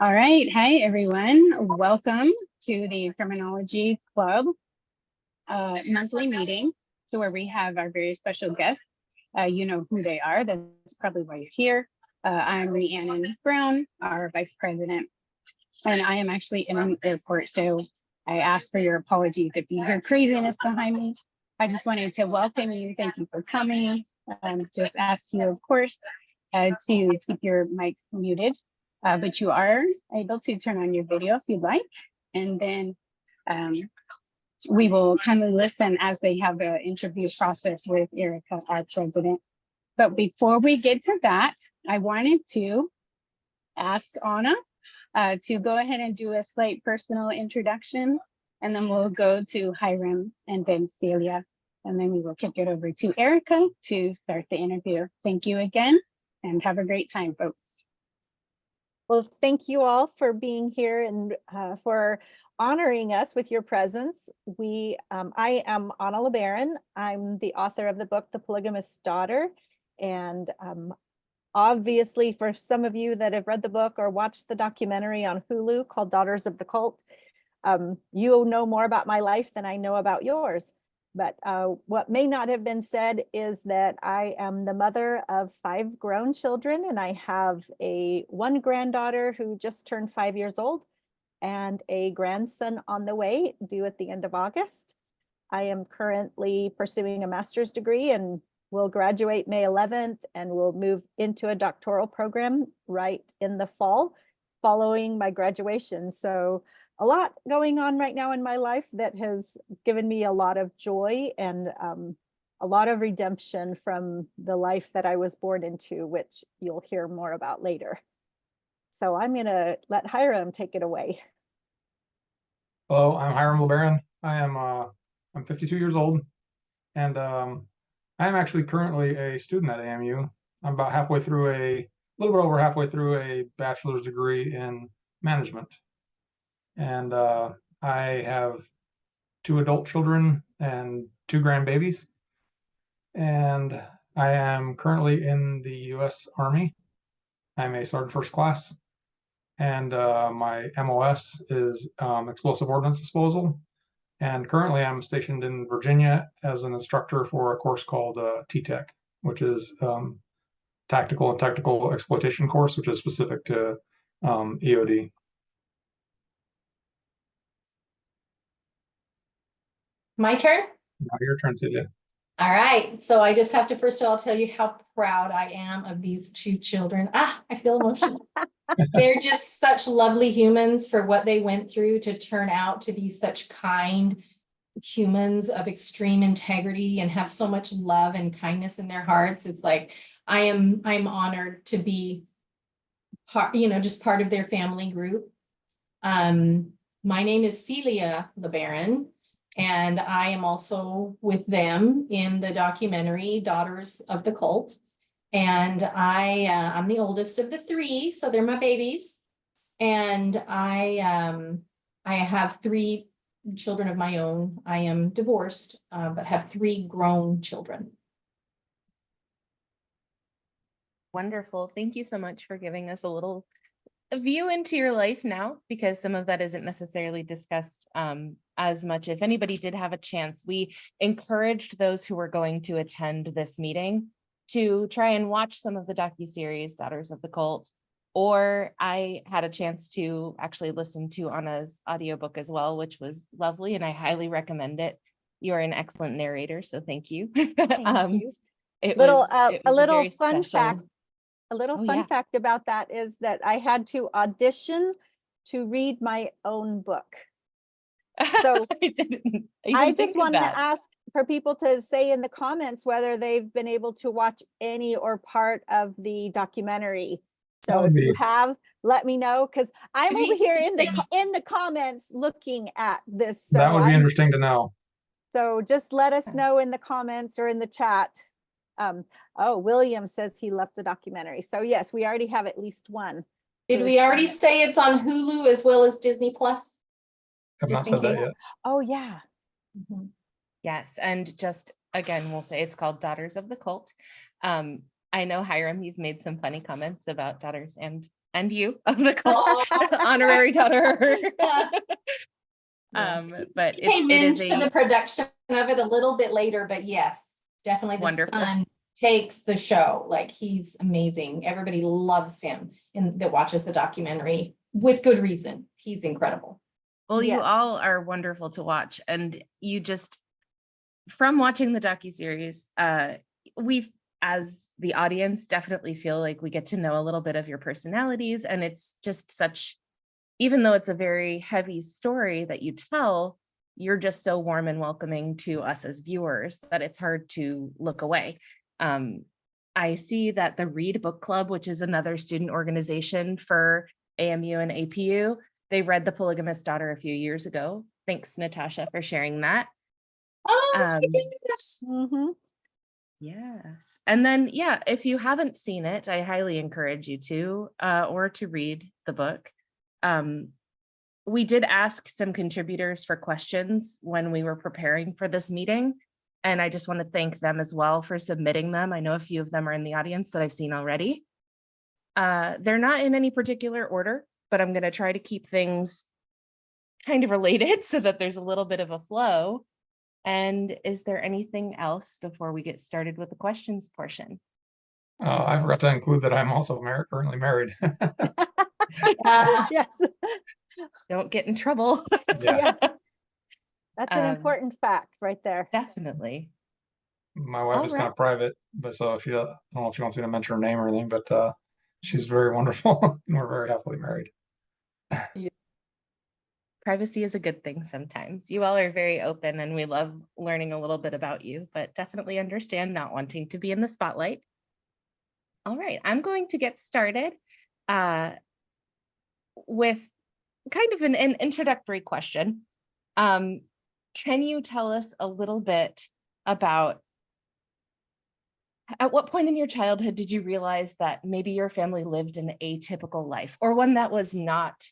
All right. Hi, everyone. Welcome to the Criminology Club monthly meeting, to where we have our very special guests. You know who they are. That's probably why you're here. I'm Rhiannon Brown, our vice president, and I am actually in an airport. So I ask for your apologies if you hear craziness behind me. I just wanted to welcome you. Thank you for coming. Just ask you, of course, to keep your mics muted, but you are able to turn on your video if you'd like. And then we will kind of listen as they have the interview process with Erica, our president. But before we get to that, I wanted to ask Anna to go ahead and do a slight personal introduction, and then we'll go to Hyrum and then Celia, and then we will kick it over to Erica to start the interview. Thank you again, and have a great time, folks. Well, thank you all for being here and for honoring us with your presence. I am Anna LeBaron. I'm the author of the book, The Polygamous Daughter. And obviously, for some of you that have read the book or watched the documentary on Hulu called Daughters of the Cult, you know more about my life than I know about yours. But what may not have been said is that I am the mother of 5 grown children, and I have one granddaughter who just turned 5 years old and a grandson on the way, due at the end of August. I am currently pursuing a master's degree and will graduate May 11th, and will move into a doctoral program right in the fall following my graduation. So a lot going on right now in my life that has given me a lot of joy and a lot of redemption from the life that I was born into, which you'll hear more about later. So I'm going to let Hyrum take it away. Hello, I'm Hyrum LeBaron. I'm 52 years old, and I'm actually currently a student at AMU. I'm about a little bit over halfway through a bachelor's degree in management. And I have 2 adult children and 2 grandbabies. And I am currently in the U.S. Army. I'm a sergeant first class. And my MOS is explosive ordnance disposal. And currently I'm stationed in Virginia as an instructor for a course called TTEC, which is Tactical and Technical Exploitation course, which is specific to EOD. My turn? Now your turn, Celia. All right. So I just have to first of all tell you how proud I am of these 2 children. I feel emotional. They're just such lovely humans for what they went through to turn out to be such kind humans of extreme integrity and have so much love and kindness in their hearts. It's like I'm honored to be just part of their family group. My name is Celia LeBaron, and I am also with them in the documentary Daughters of the Cult. And I'm the oldest of the 3, so they're my babies. And I have 3 children of my own. I am divorced, but have 3 grown children. Wonderful. Thank you so much for giving us a view into your life now, because some of that isn't necessarily discussed as much. If anybody did have a chance, we encouraged those who were going to attend this meeting to try and watch some of the docuseries Daughters of the Cult, or I had a chance to actually listen to Anna's audiobook as well, which was lovely, and I highly recommend it. You're an excellent narrator, so thank you. Thank you. A little fun fact. A little fun fact about that is that I had to audition to read my own book. So I just wanted to ask for people to say in the comments whether they've been able to watch any or part of the documentary. So if you have, let me know, because I'm over here in the comments looking at this. So that would be interesting to know. So just let us know in the comments or in the chat. Oh, William says he loved the documentary. So yes, we already have at least one. Did we already say it's on Hulu as well as Disney Plus? I've not said that yet. Oh yeah. Mm-hmm. Yes, and just again, we'll say it's called Daughters of the Cult. I know, Hyrum, you've made some funny comments about daughters and and you of the Oh. honorary daughter. Yeah. But He came it is into the production of it a little bit later, but yes, definitely the Wonderful. son takes the show. Like, he's amazing. Everybody loves him that watches the documentary with good reason. He's incredible. well, you Yes. all are wonderful to watch, and you just, from watching the docuseries, we've, as the audience, definitely feel like we get to know a little bit of your personalities, and it's just such, even though it's a very heavy story that you tell, you're just so warm and welcoming to us as viewers that it's hard to look away. I see that the Read Book Club, which is another student organization for AMU and APU, they read The Polygamous Daughter a few years ago. Thanks, Natasha, for sharing that. Oh, my Um, goodness. Mhm. Yes. And then, yeah, if you haven't seen it, I highly encourage you to, or to read the book. We did ask some contributors for questions when we were preparing for this meeting, and I just want to thank them as well for submitting them. I know a few of them are in the audience that I've seen already. They're not in any particular order, but I'm going to try to keep things kind of related so that there's a little bit of a flow. And is there anything else before we get started with the questions portion? I forgot to include that I'm also currently married. Yes. Don't get in trouble. Yeah. That's an important fact right there. Definitely. My wife All is kind right. of private, but so if I don't know if she wants me to mention her name or anything, but she's very wonderful and we're very happily married. Privacy is a good thing sometimes. You all are very open and we love learning a little bit about you, but definitely understand not wanting to be in the spotlight. All right, I'm going to get started with kind of an introductory question. Can you tell us a little bit about, at what point in your childhood did you realize that maybe your family lived an atypical life, or one that was not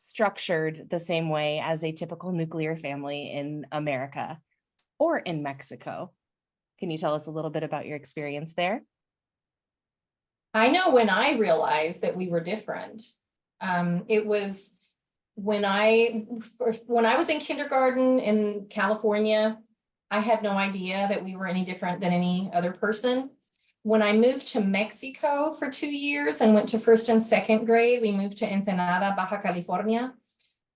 structured the same way as a typical nuclear family in America or in Mexico? Can you tell us a little bit about your experience there? I know when I realized that we were different. It was when I was in kindergarten in California. I had no idea that we were any different than any other person. When I moved to Mexico for 2 years and went to first and second grade, we moved to Ensenada, Baja California.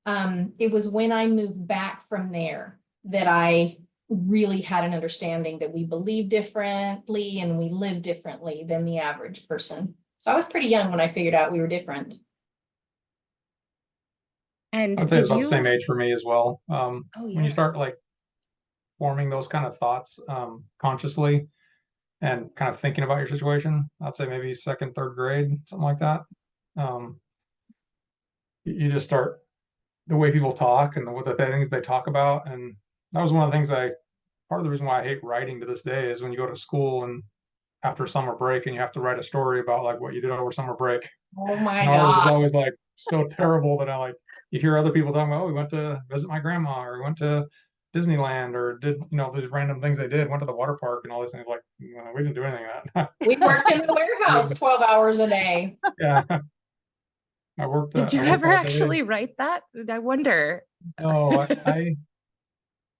It was when I moved back from there that I really had an understanding that we believe differently and we live differently than the average person. So I was pretty young when I figured out we were different. And I'd say it's did about you? the same age for me as well. Oh, When yeah. you start like forming those kind of thoughts consciously and kind of thinking about your situation, I'd say maybe second, third grade, something like that. You just start, the way people talk and the things they talk about. And that was one of the things part of the reason why I hate writing to this day is when you go to school and after summer break and you have to write a story about like what you did over summer break. Oh my And ours is God. always like so terrible that you hear other people talking about, oh, we went to visit my grandma, or we went to Disneyland, or did, these random things they did, went to the water park and all these things. Like, we didn't do anything like that. We worked in the warehouse 12 hours a day. Yeah. I worked. Did you I worked ever all day. actually write that? I wonder. No,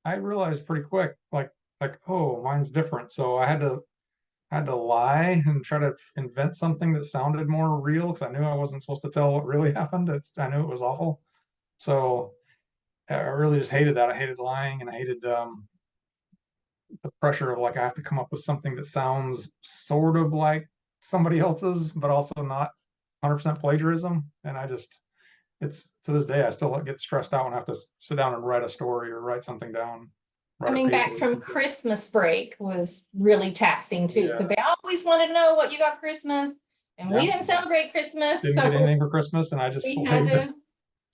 I realized pretty quick, like, oh, mine's different. So I had to lie and try to invent something that sounded more real because I knew I wasn't supposed to tell what really happened. I knew it was awful. So I really just hated that. I hated lying, and I hated the pressure of like I have to come up with something that sounds sort of like somebody else's, but also not 100% plagiarism. And it's to this day I still get stressed out when I have to sit down and write a story or write something down. Coming back from Christmas break was really taxing too, because they always wanted to know what you got for Christmas, and we didn't celebrate Christmas. Didn't get anything for Christmas, and I just we had to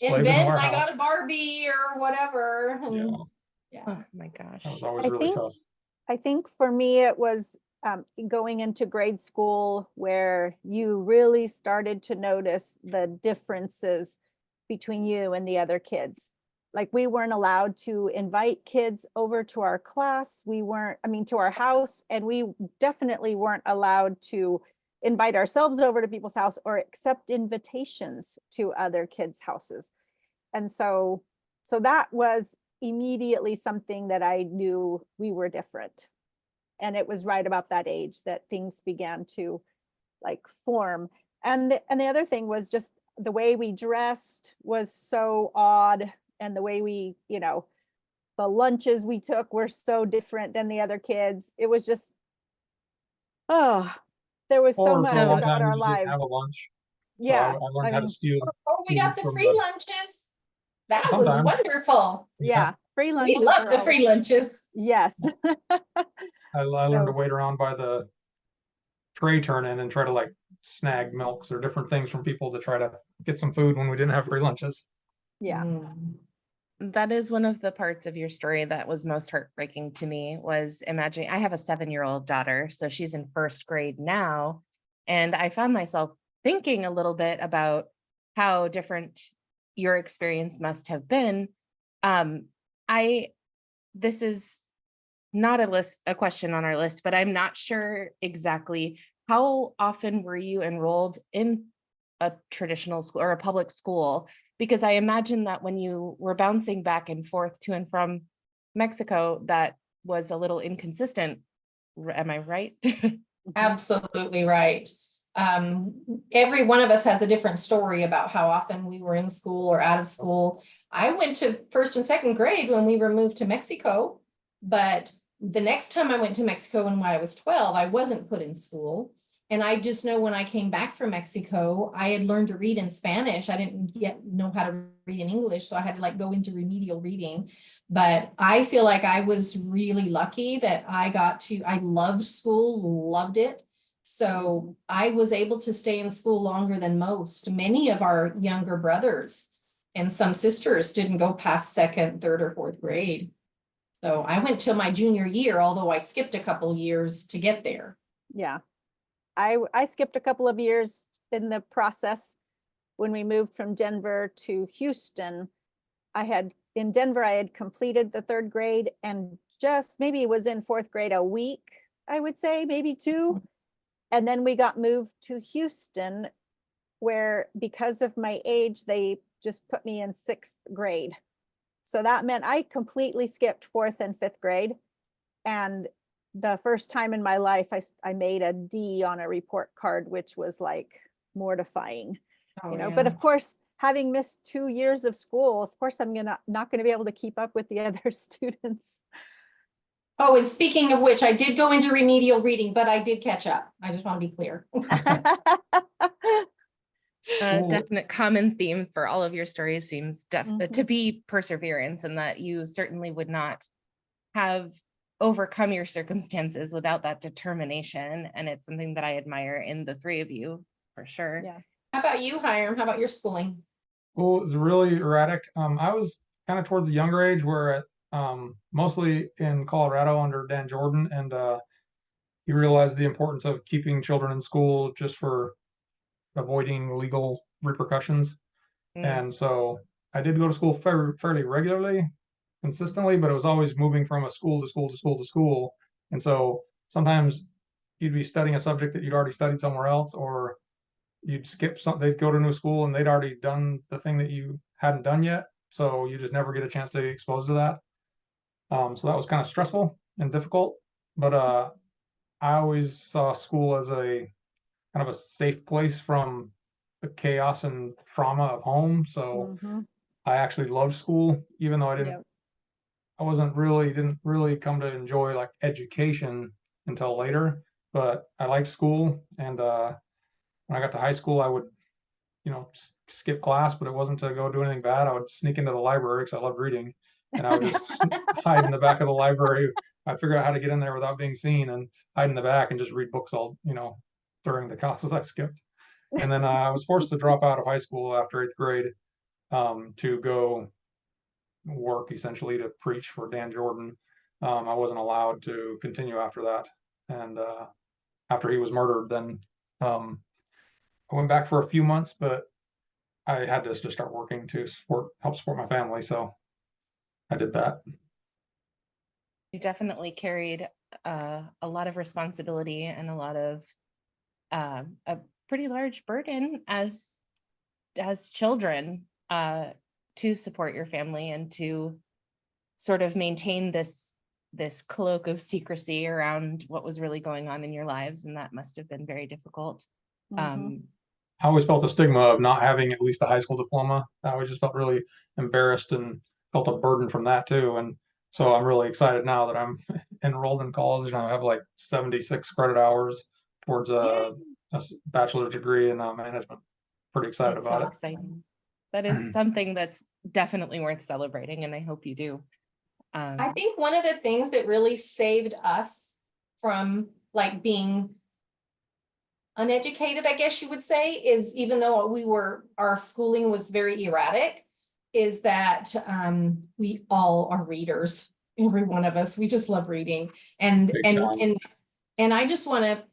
invent. I got a Barbie or whatever. And yeah. Oh my gosh. That was always really tough. I think for me, it was going into grade school where you really started to notice the differences between you and the other kids. Like, we weren't allowed to invite kids over to our class. To our house, and we definitely weren't allowed to invite ourselves over to people's house or accept invitations to other kids' houses. And so that was immediately something that I knew we were different. And it was right about that age that things began to like form. And the other thing was just the way we dressed was so odd, and the way we, you know, the lunches we took were so different than the other kids. It was just, oh, there was so Or much for a long about time, our we just didn't lives. have a lunch. So Yeah, I learned how to steal Oh, we got food the from free lunches. That was sometimes. wonderful. yeah, free We lunches love were the always- free lunches. Yes. I learned to So- wait around by the tray turn in and try to like snag milks or different things from people to try to get some food when we didn't have free lunches. Yeah. Mm. That is one of the parts of your story that was most heartbreaking to me, was imagining, I have a 7-year-old daughter, so she's in 1st grade now. And I found myself thinking a little bit about how different your experience must have been. This is not a question on our list, but I'm not sure exactly how often were you enrolled in a traditional school or a public school? Because I imagine that when you were bouncing back and forth to and from Mexico, that was a little inconsistent. Am I right? Absolutely right. Every one of us has a different story about how often we were in school or out of school. I went to 1st and 2nd grade when we were moved to Mexico, but the next time I went to Mexico when I was 12, I wasn't put in school. And I just know when I came back from Mexico, I had learned to read in Spanish. I didn't yet know how to read in English, so I had to like go into remedial reading. But I feel like I was really lucky that I loved school, loved it. So I was able to stay in school longer than most. Many of our younger brothers and some sisters didn't go past 2nd, 3rd, or 4th grade. So I went till my junior year, although I skipped a couple years to get there. Yeah. I skipped a couple of years in the process when we moved from Denver to Houston. In Denver, I had completed the 3rd grade and just maybe was in 4th grade a week, I would say, maybe 2. And then we got moved to Houston, where because of my age, they just put me in 6th grade. So that meant I completely skipped 4th and 5th grade. And the first time in my life, I made a D on a report card, which was like mortifying, Oh, you know, yeah. but of course, having missed 2 years of school, of course, I'm not gonna be able to keep up with the other students. Oh, and speaking of which, I did go into remedial reading, but I did catch up. I just want to be clear. A School- definite common theme for all of your stories seems to Mhm. be perseverance, and that you certainly would not have overcome your circumstances without that determination. And it's something that I admire in the 3 of you, for sure. Yeah. How about you, Hyrum? How about your schooling? School is really erratic. I was kind of towards the younger age where mostly in Colorado under Dan Jordan, and he realized the importance of keeping children in school just for avoiding legal repercussions. Mm. And so I did go to school fairly regularly, consistently, but it was always moving from a school to school to school to school. And so sometimes you'd be studying a subject that you'd already studied somewhere else, or you'd skip something, they'd go to a new school and they'd already done the thing that you hadn't done yet. So you just never get a chance to be exposed to that. So that was kind of stressful and difficult, but I always saw school as a kind of a safe place from the chaos and trauma of home. So Mhm. I actually loved school, even though Yep. didn't really come to enjoy like education until later, but I liked school. And when I got to high school, I would, skip class, but it wasn't to go do anything bad. I would sneak into the library because I loved reading, and I would just hide in the back of the library. I'd figure out how to get in there without being seen and hide in the back and just read books all, during the classes I skipped. And then I was forced to drop out of high school after 8th grade to go work, essentially to preach for Dan Jordan. I wasn't allowed to continue after that. And after he was murdered, then I went back for a few months, but I had to just start working to help support my family. So I did that. You definitely carried a lot of responsibility and a lot of a pretty large burden as children to support your family and to sort of maintain this cloak of secrecy around what was really going on in your lives, and that must have been very difficult. Mhm. I always felt the stigma of not having at least a high school diploma. I always just felt really embarrassed and felt a burden from that too. And so I'm really excited now that I'm enrolled in college and I have like 76 credit hours towards Yay. a bachelor's degree in management. Pretty excited That's about so it. exciting. That is something that's definitely worth celebrating, and I hope you do. I think one of the things that really saved us from like being uneducated, I guess you would say, is even though our schooling was very erratic, is that we all are readers. Every one of us, we just love reading. And Big time. I just want to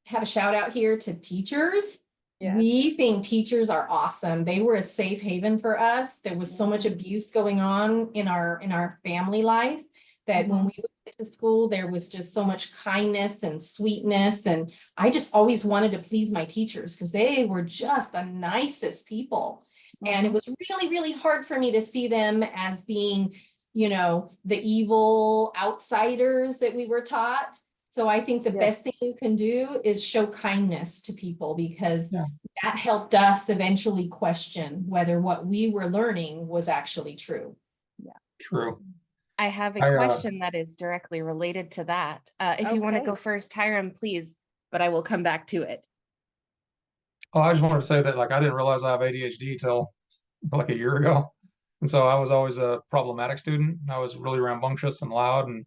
have a shout out here to teachers. Yes. We think teachers are awesome. They were a safe haven for us. There was so much abuse going on in our family life that when we went to school, there was just so much kindness and sweetness. And I just always wanted to please my teachers because they were just the nicest people. And it was really, really hard for me to see them as being, the evil outsiders that we were taught. So I think the best thing you can do is show kindness to people, because that helped us eventually question whether what we were learning was actually true. True. I have a question that is directly related to that. If you want to go first, Hyrum, please, but I will come back to it. Oh, I just wanted to say that like I didn't realize I have ADHD till like a year ago. And so I was always a problematic student. I was really rambunctious and loud, and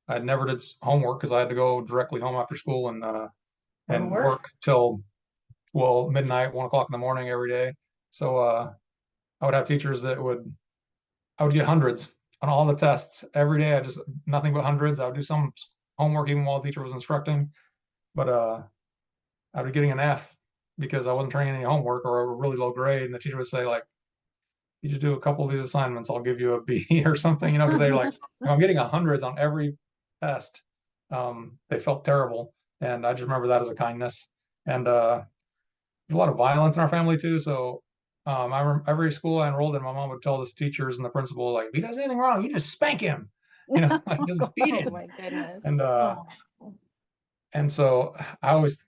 I never did homework because I had to go directly home after school and work till midnight, 1 o'clock in the morning every day. So I would have teachers that I would get hundreds on all the tests every day. I just nothing but hundreds. I would do some homework even while the teacher was instructing, but I would be getting an F because I wasn't turning any homework or a really low grade, and the teacher would say like, "You just do a couple of these assignments, I'll give you a B," or something, because they were like, I'm getting hundreds on every test. They felt terrible, and I just remember that as a kindness. And there's a lot of violence in our family too. So I remember every school I enrolled in, my mom would tell the teachers and the principal, like, if he does anything wrong, you just spank him, like just beat Oh him. my goodness. And so I always,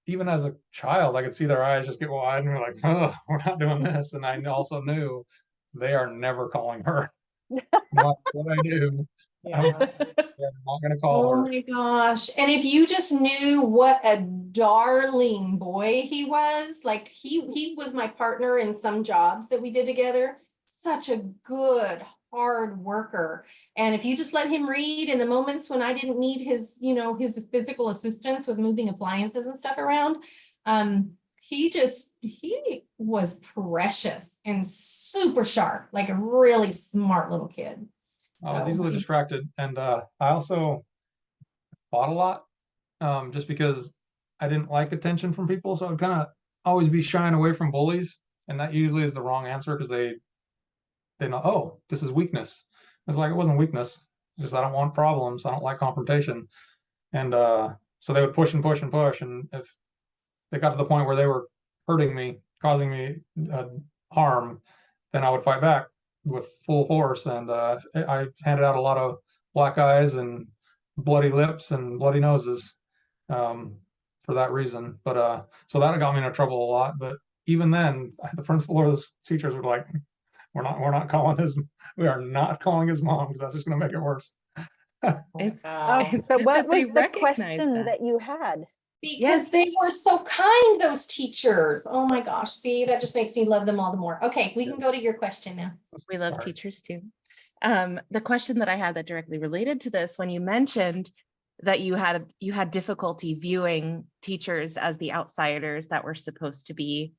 even as a child, I could see their eyes just get wide and we're like, oh, we're not doing this. And I also knew they are never calling her. No matter what I do, they're not going to call her. Oh my gosh. And if you just knew what a darling boy he was, like he was my partner in some jobs that we did together. Such a good, hard worker. And if you just let him read in the moments when I didn't need his, his physical assistance with moving appliances and stuff around, he was precious and super sharp, like a really smart little kid. I was easily distracted, and I also fought a lot, just because I didn't like attention from people. So I'd kind of always be shying away from bullies, and that usually is the wrong answer because they know, oh, this is weakness. It's like it wasn't weakness. It's just I don't want problems. I don't like confrontation, and so they would push and push and push, and if they got to the point where they were hurting me, causing me harm, then I would fight back with full force. And I handed out a lot of black eyes and bloody lips and bloody noses for that reason. But so that got me into trouble a lot. But even then, the principal or the teachers were like, we are not calling his mom because that's just going to make it worse. It's so good what that they was the recognize question that you had? Because they were so kind, those teachers. Oh my gosh. See, that just makes me love them all the more. Okay, we can go to your question now. We love teachers too. The question that I had that directly related to this, when you mentioned that you had difficulty viewing teachers as the outsiders that were supposed to be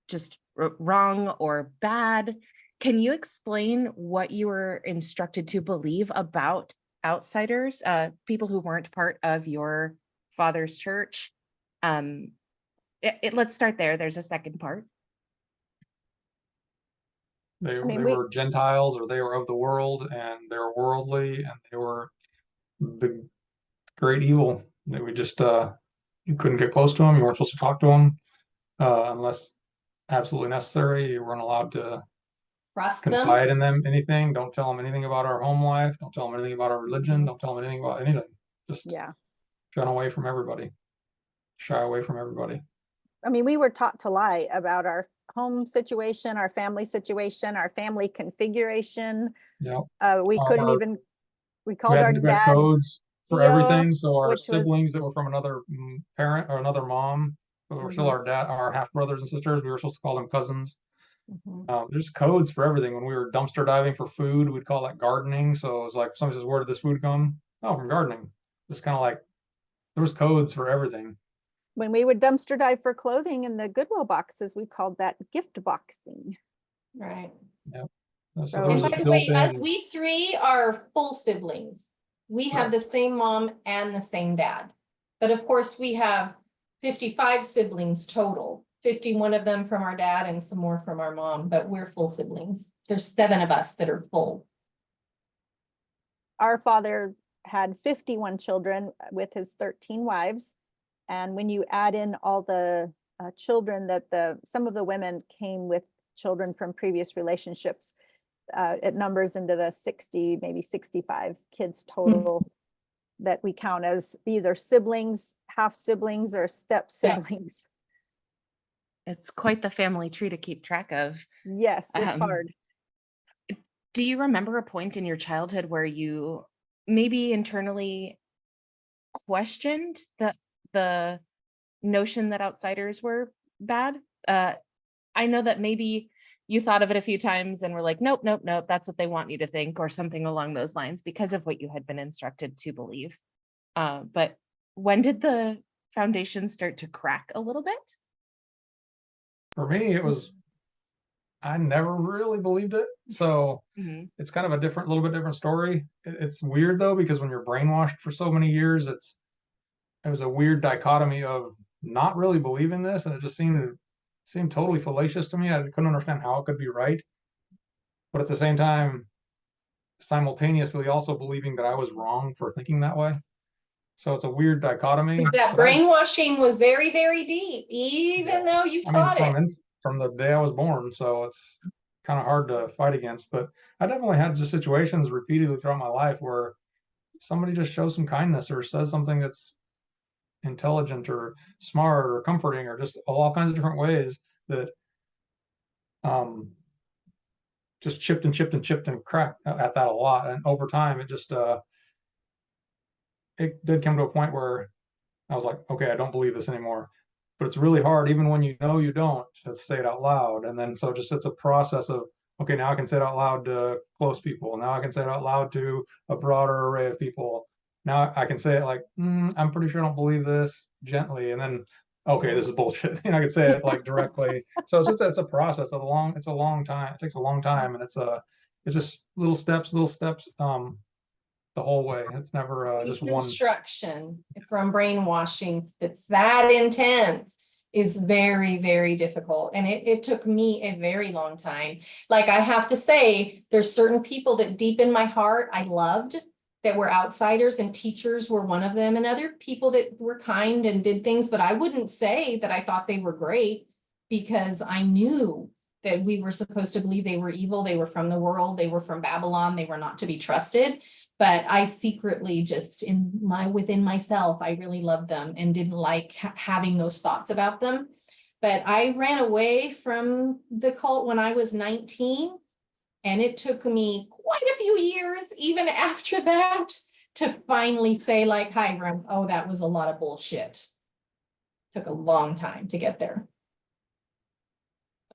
just wrong or bad, can you explain what you were instructed to believe about outsiders, people who weren't part of your father's church? Let's start there. There's a second part. They were Gentiles, or they were of the world, and they were worldly, and they were the great evil that we just you couldn't get close to them. You weren't supposed to talk to them unless absolutely necessary. You weren't allowed to Trust them. confide in them anything. Don't tell them anything about our home life. Don't tell them anything about our religion. Don't tell them anything about anything. Just Yeah. run away from everybody. Shy away from everybody. I mean, we were taught to lie about our home situation, our family situation, our family configuration. Yep. We couldn't Our- even, we We called our had dad codes for Theo, everything. So our which was- siblings that were from another parent or another mom, but were still our dad, our half brothers and sisters, we were supposed to call them cousins. There's codes for everything. When we were dumpster diving for food, we'd call that gardening. So it was like, somebody says, where did this food come? Oh, from gardening. Just kind of like, there was codes for everything. When we would dumpster dive for clothing in the Goodwill boxes, we called that gift boxing. Right. So And there And was by a the way, built-in, we three are full siblings. We have the same mom and the same dad. But of course, we have 55 siblings total, 51 of them from our dad and some more from our mom, but we're full siblings. There's 7 of us that are full. Our father had 51 children with his 13 wives. And when you add in all the children that some of the women came with children from previous relationships, it numbers into the 60, maybe 65 kids total that we count as either siblings, half siblings, or step siblings. It's quite the family tree to keep track of. Yes, it's hard. Do you remember a point in your childhood where you maybe internally questioned the notion that outsiders were bad? I know that maybe you thought of it a few times and were like, nope, nope, nope, that's what they want you to think, or something along those lines because of what you had been instructed to believe. But when did the foundation start to crack a little bit? for me, it was, I never really believed it. So it's kind of a little bit different story. It's weird though, because when you're brainwashed for so many years, it was a weird dichotomy of not really believing this. And it just seemed totally fallacious to me. I couldn't understand how it could be right. But at the same time, simultaneously also believing that I was wrong for thinking that way. So it's a weird dichotomy. That brainwashing was very, very deep, even though you thought it. From the day I was born. So it's kind of hard to fight against. But I definitely had just situations repeatedly throughout my life where somebody just shows some kindness or says something that's intelligent or smart or comforting or just all kinds of different ways that just chipped and cracked at that a lot. And over time, it just it did come to a point where I was like, okay, I don't believe this anymore. But it's really hard, even when you know you don't, to say it out loud. And then so just it's a process of, okay, now I can say it out loud to close people. Now I can say it out loud to a broader array of people. Now I can say it like, I'm pretty sure I don't believe this, gently. And then, okay, this is bullshit. I can say it like directly. So it's a process of it's a long time. It takes a long time, and it's just little steps, the whole way. It's never just one. Instruction from brainwashing that's that intense is very, very difficult. And it took me a very long time. Like, I have to say, there's certain people that deep in my heart I loved that were outsiders, and teachers were one of them, and other people that were kind and did things, but I wouldn't say that I thought they were great, because I knew that we were supposed to believe they were evil. They were from the world. They were from Babylon. They were not to be trusted. But I secretly just within myself, I really loved them and didn't like having those thoughts about them. But I ran away from the cult when I was 19. And it took me quite a few years, even after that, to finally say, like, Hyrum, oh, that was a lot of bullshit. Took a long time to get there.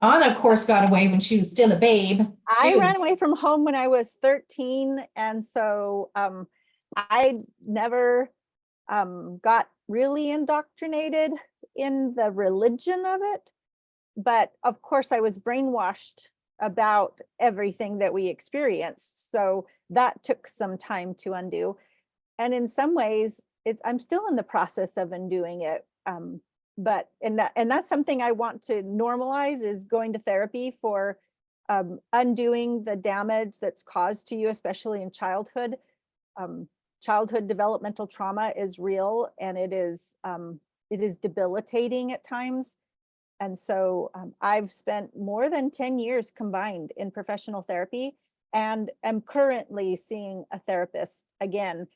Anna, of course, got away when she was still a babe. I ran away from home when I was 13. And so I never got really indoctrinated in the religion of it. But of course, I was brainwashed about everything that we experienced. So that took some time to undo. And in some ways, I'm still in the process of undoing it. But that's something I want to normalize, is going to therapy for undoing the damage that's caused to you, especially in childhood. Childhood developmental trauma is real, and it is it is debilitating at times. And so I've spent more than 10 years combined in professional therapy and am currently seeing a therapist again.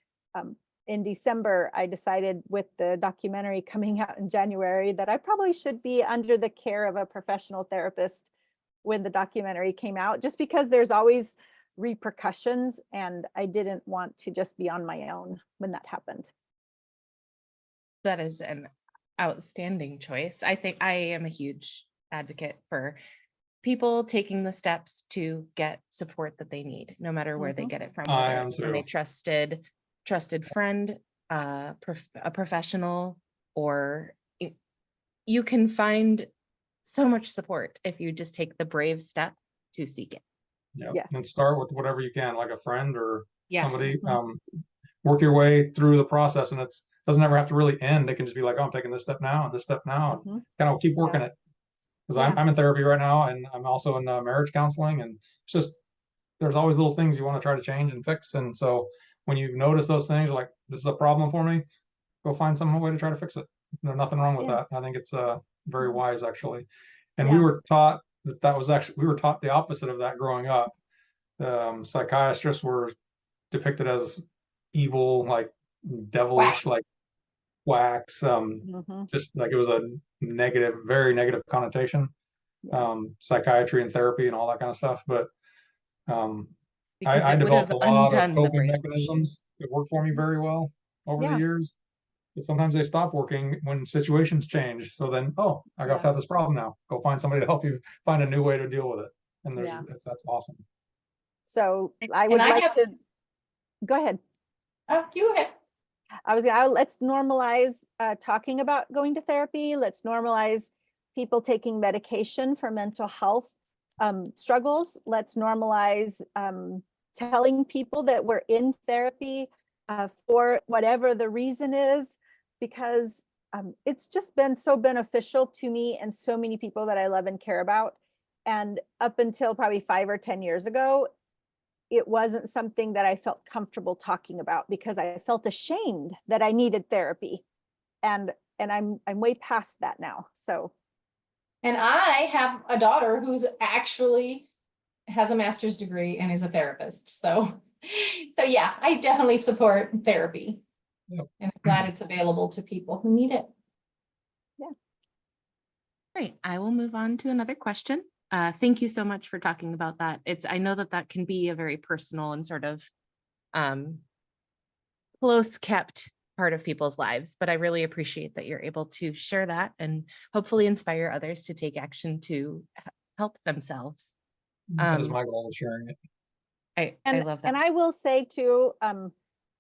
In December, I decided with the documentary coming out in January that I probably should be under the care of a professional therapist when the documentary came out, just because there's always repercussions, and I didn't want to just be on my own when that happened. That is an outstanding choice. I think I am a huge advocate for people taking the steps to get support that they need, no matter where they get it from, I whether am it's from a too. trusted friend, a professional, or you can find so much support if you just take the brave step to seek it. Yeah, Yes. and start with whatever you can, like a friend or Yes. somebody. Work your way through the process, and it's doesn't ever have to really end. It can just be like, oh, I'm taking this step now and this step now, and kind of keep working it. Because Yeah. I'm in therapy right now, and I'm also in marriage counseling, and it's just there's always little things you want to try to change and fix. And so when you notice those things, you're like, this is a problem for me, go find some way to try to fix it. There's nothing wrong with Yeah. that. I think it's very wise, actually. And Yeah. we were taught we were taught the opposite of that growing up. Psychiatrists were depicted as evil, like devilish, like whacks, just like it was a negative, very negative connotation. Psychiatry and therapy and all that kind of stuff. But Because I it would have developed a lot of undone the coping brainwashing. mechanisms that worked for me very well over the Yeah. years. But sometimes they stop working when situations change. So then, oh, I got to have this problem now. Go find somebody to help you find a new way to deal with it. And that's awesome. So I would like to go ahead. Oh, you ahead. Let's normalize talking about going to therapy. Let's normalize people taking medication for mental health struggles. Let's normalize telling people that we're in therapy for whatever the reason is, because it's just been so beneficial to me and so many people that I love and care about. And up until probably 5 or 10 years ago, it wasn't something that I felt comfortable talking about because I felt ashamed that I needed therapy. And I'm way past that now. So. And I have a daughter who's actually has a master's degree and is a therapist. So yeah, I definitely support therapy. Yep. And I'm glad it's available to people who need it. Yeah. Great. I will move on to another question. Thank you so much for talking about that. I know that can be a very personal and sort of close kept part of people's lives, but I really appreciate that you're able to share that and hopefully inspire others to take action to help themselves. That is my goal of sharing it. I love that. And I will say too,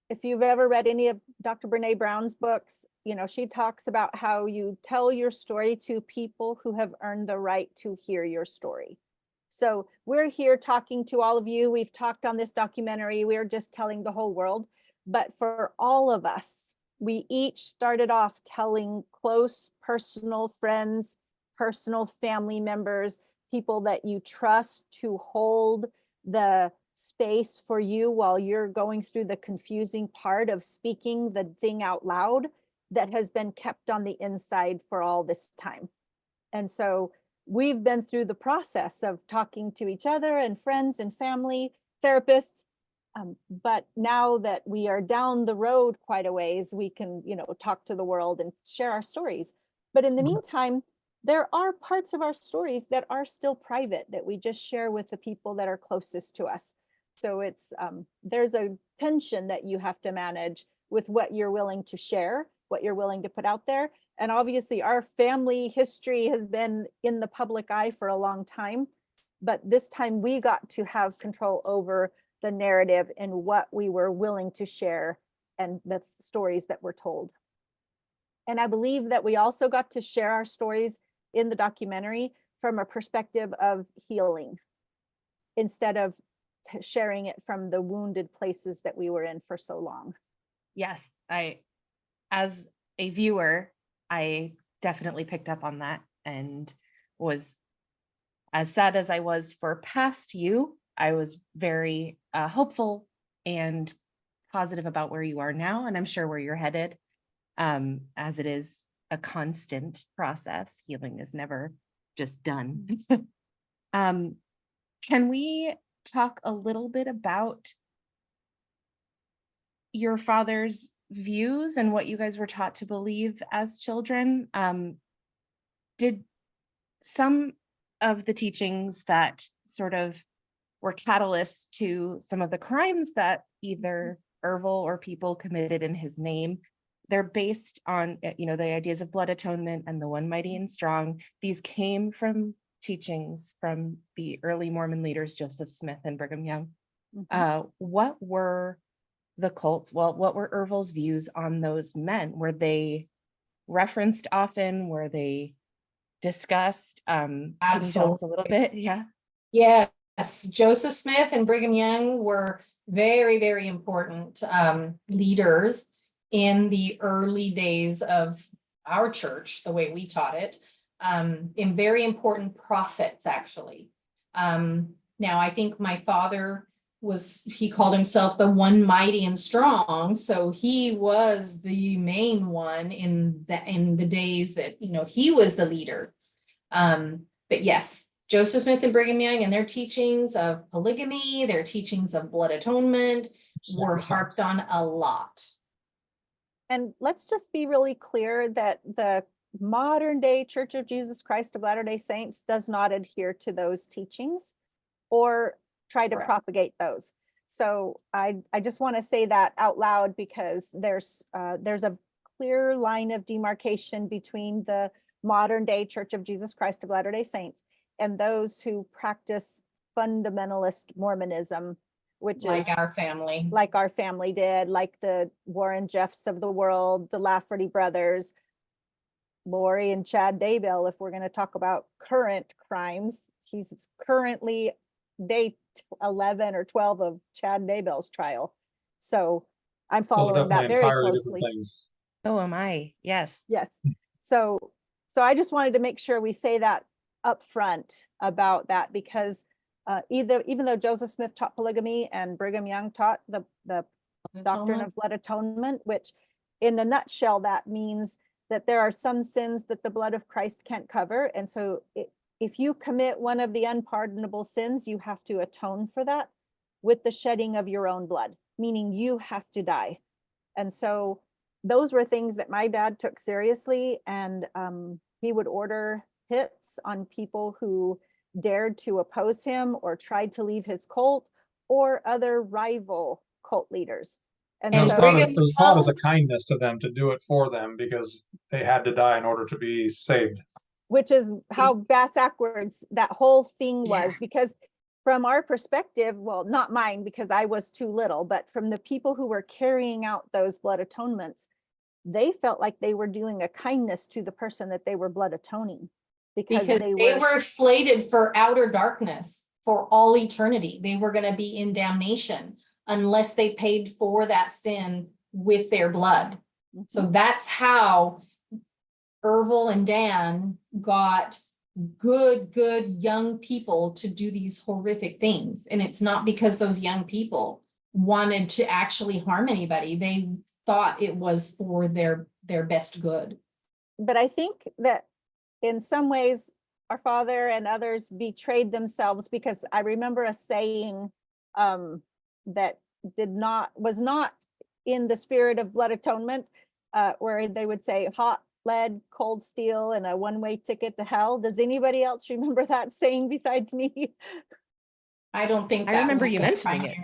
if you've ever read any of Dr. Brene Brown's books, she talks about how you tell your story to people who have earned the right to hear your story. So we're here talking to all of you. We've talked on this documentary. We're just telling the whole world. But for all of us, we each started off telling close personal friends, personal family members, people that you trust to hold the space for you while you're going through the confusing part of speaking the thing out loud that has been kept on the inside for all this time. And so we've been through the process of talking to each other and friends and family, therapists. But now that we are down the road quite a ways, we can, talk to the world and share our stories. But in the meantime, there are parts of our stories that are still private that we just share with the people that are closest to us. So it's there's a tension that you have to manage with what you're willing to share, what you're willing to put out there. And obviously our family history has been in the public eye for a long time, but this time we got to have control over the narrative and what we were willing to share and the stories that were told. And I believe that we also got to share our stories in the documentary from a perspective of healing instead of sharing it from the wounded places that we were in for so long. Yes, as a viewer, I definitely picked up on that and was as sad as I was for past you. I was very hopeful and positive about where you are now, and I'm sure where you're headed, as it is a constant process. Healing is never just done. Can we talk a little bit about your father's views and what you guys were taught to believe as children? Did some of the teachings that sort of were catalysts to some of the crimes that either Ervil or people committed in his name, they're based on, the ideas of blood atonement and the one mighty and strong. These came from teachings from the early Mormon leaders, Joseph Smith and Brigham Young. What were the cults? Well, what were Ervil's views on those men? Were they referenced often? Were they discussed? Can you tell us a little bit? Yeah. Yes, Joseph Smith and Brigham Young were very, very important leaders in the early days of our church, the way we taught it, and very important prophets, actually. Now, I think my father he called himself the one mighty and strong. So he was the main one in the days that, he was the leader. But yes, Joseph Smith and Brigham Young and their teachings of polygamy, their teachings of blood atonement were harped on a lot. And let's just be really clear that the modern day Church of Jesus Christ of Latter-day Saints does not adhere to those teachings or try to propagate those. So I just want to say that out loud, because there's a clear line of demarcation between the modern day Church of Jesus Christ of Latter-day Saints and those who practice fundamentalist Mormonism, which like is our family, like our family did, like the Warren Jeffs of the world, the Lafferty brothers, Lori and Chad Daybell. If we're going to talk about current crimes, he's currently day 11 or 12 of Chad Daybell's trial. So I'm following that very closely. So am I. Yes. Yes. So I just wanted to make sure we say that up front about that, because even though Joseph Smith taught polygamy and Brigham Young taught the doctrine of blood atonement, which in a nutshell, that means that there are some sins that the blood of Christ can't cover. And so if you commit one of the unpardonable sins, you have to atone for that with the shedding of your own blood, meaning you have to die. And so those were things that my dad took seriously, and he would order hits on people who dared to oppose him or tried to leave his cult or other rival cult leaders. And it so was taught as a kindness to them to do it for them because they had to die in order to be saved. Which is how backwards that whole thing was, because from our perspective, well, not mine because I was too little, but from the people who were carrying out those blood atonements, they felt like they were doing a kindness to the person that they were blood atoning, because they were slated for outer darkness for all eternity. They were going to be in damnation unless they paid for that sin with their blood. So that's how Ervil and Dan got good young people to do these horrific things. And it's not because those young people wanted to actually harm anybody. They thought it was for their best good. But I think that in some ways our father and others betrayed themselves, because I remember a saying that was not in the spirit of blood atonement, where they would say hot lead, cold steel, and a one-way ticket to hell. Does anybody else remember that saying besides me? I don't think I remember you mentioning it.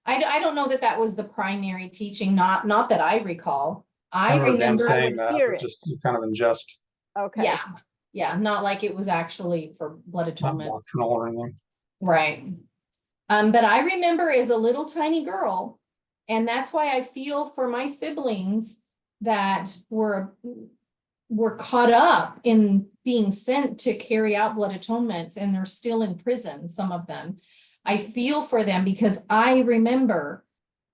I don't know that was the primary teaching, not that I recall. I remember saying that, just kind of in jest. Okay. Yeah, not like it was actually for blood atonement. Not doctrinal or anything. Right. But I remember as a little tiny girl, and that's why I feel for my siblings that were caught up in being sent to carry out blood atonements, and they're still in prison, some of them. I feel for them because I remember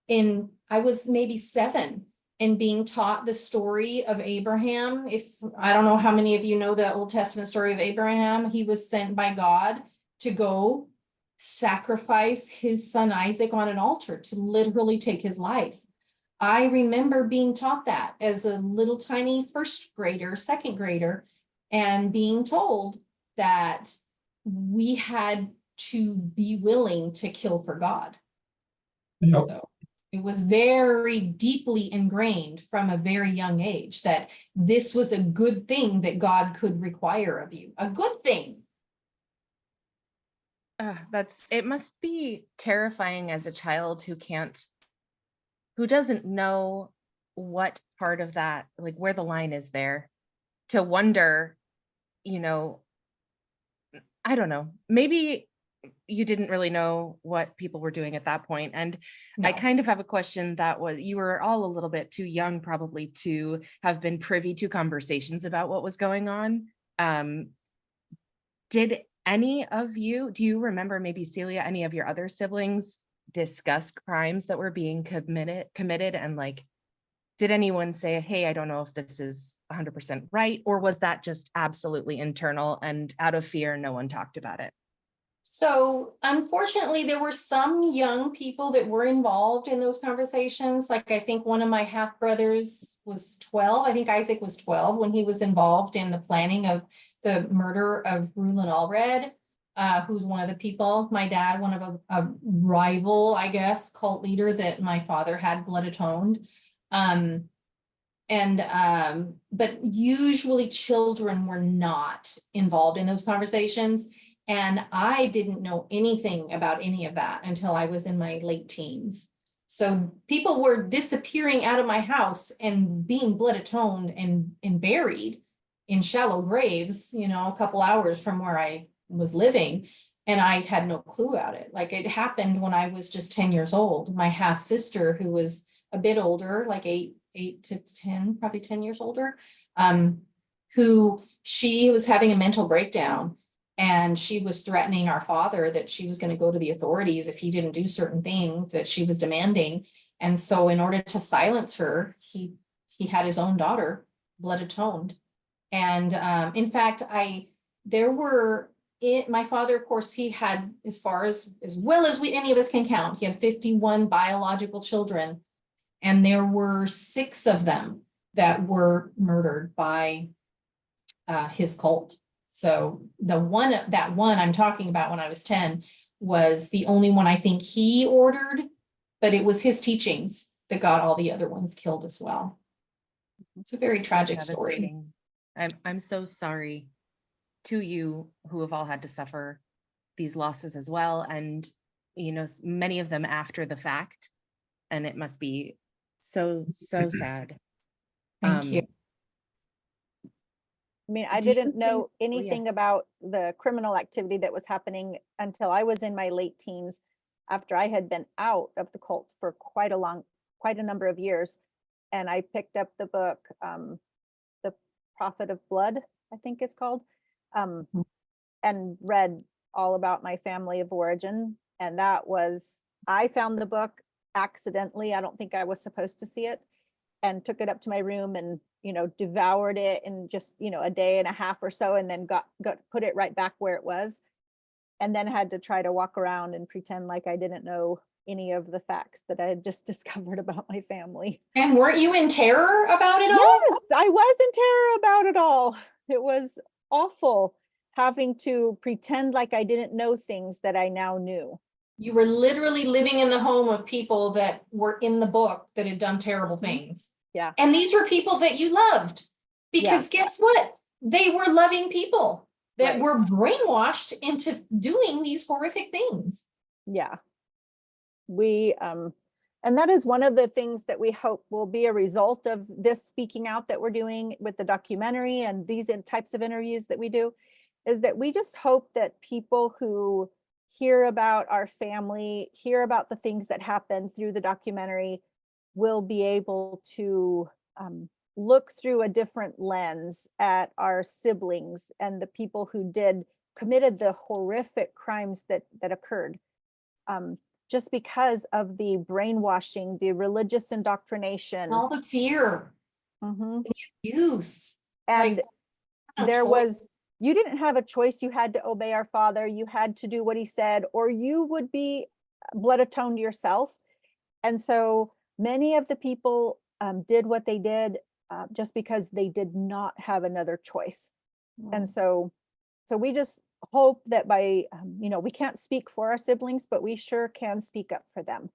I was maybe 7 and being taught the story of Abraham. I don't know how many of you know the Old Testament story of Abraham. He was sent by God to go sacrifice his son Isaac on an altar, to literally take his life. I remember being taught that as a little tiny first grader, second grader, and being told that we had to be willing to kill for God. Yep. So it was very deeply ingrained from a very young age that this was a good thing that God could require of you, a good thing. It must be terrifying as a child who doesn't know what part of that, like where the line is there, to wonder, I don't know, maybe you didn't really know what people were doing at that point. And I No. kind of have a question you were all a little bit too young probably to have been privy to conversations about what was going on. Did any of you, do you remember maybe Celia, any of your other siblings discuss crimes that were being committed and like, did anyone say, hey, I don't know if this is 100% right? Or was that just absolutely internal and out of fear, no one talked about it? So unfortunately, there were some young people that were involved in those conversations. Like I think one of my half brothers was 12. I think Isaac was 12 when he was involved in the planning of the murder of Rulon Allred, who's one of the people, my dad, one of a rival, I guess, cult leader that my father had blood atoned. But usually children were not involved in those conversations. And I didn't know anything about any of that until I was in my late teens. So people were disappearing out of my house and being blood atoned and buried in shallow graves, a couple hours from where I was living. And I had no clue about it. Like it happened when I was just 10 years old. My half sister, who was a bit older, like 8 to 10, probably 10 years older, who she was having a mental breakdown. And she was threatening our father that she was going to go to the authorities if he didn't do certain things that she was demanding. And so in order to silence her, he had his own daughter blood atoned. And in fact, my father, of course, he had, as well as any of us can count, he had 51 biological children. And there were 6 of them that were murdered by his cult. So that one I'm talking about when I was 10 was the only one I think he ordered, but it was his teachings that got all the other ones killed as well. It's a very tragic story. I'm so sorry to you who have all had to suffer these losses as well. And, many of them after the fact. And it must be so sad. Thank you. I mean, I didn't know anything about the criminal activity that was happening until I was in my late teens, after I had been out of the cult for quite a number of years. And I picked up the book, The Prophet of Blood, I think it's called, and read all about my family of origin. And I found the book accidentally. I don't think I was supposed to see it, and took it up to my room and devoured it in just a day and a half or so, and then got put it right back where it was, and then had to try to walk around and pretend like I didn't know any of the facts that I had just discovered about my family. And weren't you in terror about it all? Yes, I was in terror about it all. It was awful having to pretend like I didn't know things that I now knew. You were literally living in the home of people that were in the book that had done terrible things. Yeah. And these were people that you loved, because guess what? They were loving people that were brainwashed into doing these horrific things. Yeah. And that is one of the things that we hope will be a result of this speaking out that we're doing with the documentary and these types of interviews that we do, is that we just hope that people who hear about our family, hear about the things that happened through the documentary, will be able to look through a different lens at our siblings and the people who committed the horrific crimes that occurred, just because of the brainwashing, the religious indoctrination, all the fear, abuse. And you didn't have a choice. You had to obey our father. You had to do what he said, or you would be blood atoned yourself. And so many of the people did what they did just because they did not have another choice. And so we just hope that by, we can't speak for our siblings, but we sure can speak up for them.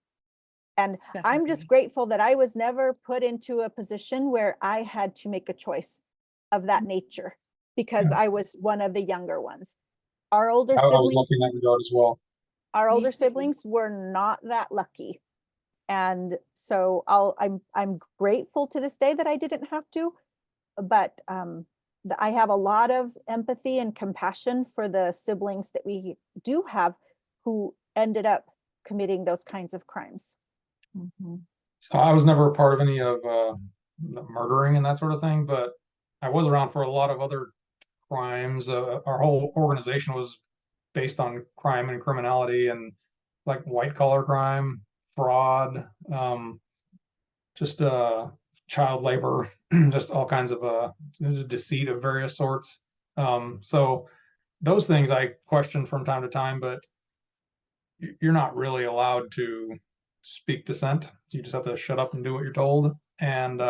And I'm just Definitely. grateful that I was never put into a position where I had to make a choice of that nature, because Yeah. I was one of the younger ones. Our older I was siblings, lucky in that regard as well. our Me older too. siblings were not that lucky. And so I'm grateful to this day that I didn't have to, but I have a lot of empathy and compassion for the siblings that we do have who ended up committing those kinds of crimes. So I was never a part of any of the murdering and that sort of thing, but I was around for a lot of other crimes. Our whole organization was based on crime and criminality, and like white collar crime, fraud, just child labor, just all kinds of deceit of various sorts. So those things I question from time to time, but you're not really allowed to speak dissent. You just have to shut up and do what you're told. And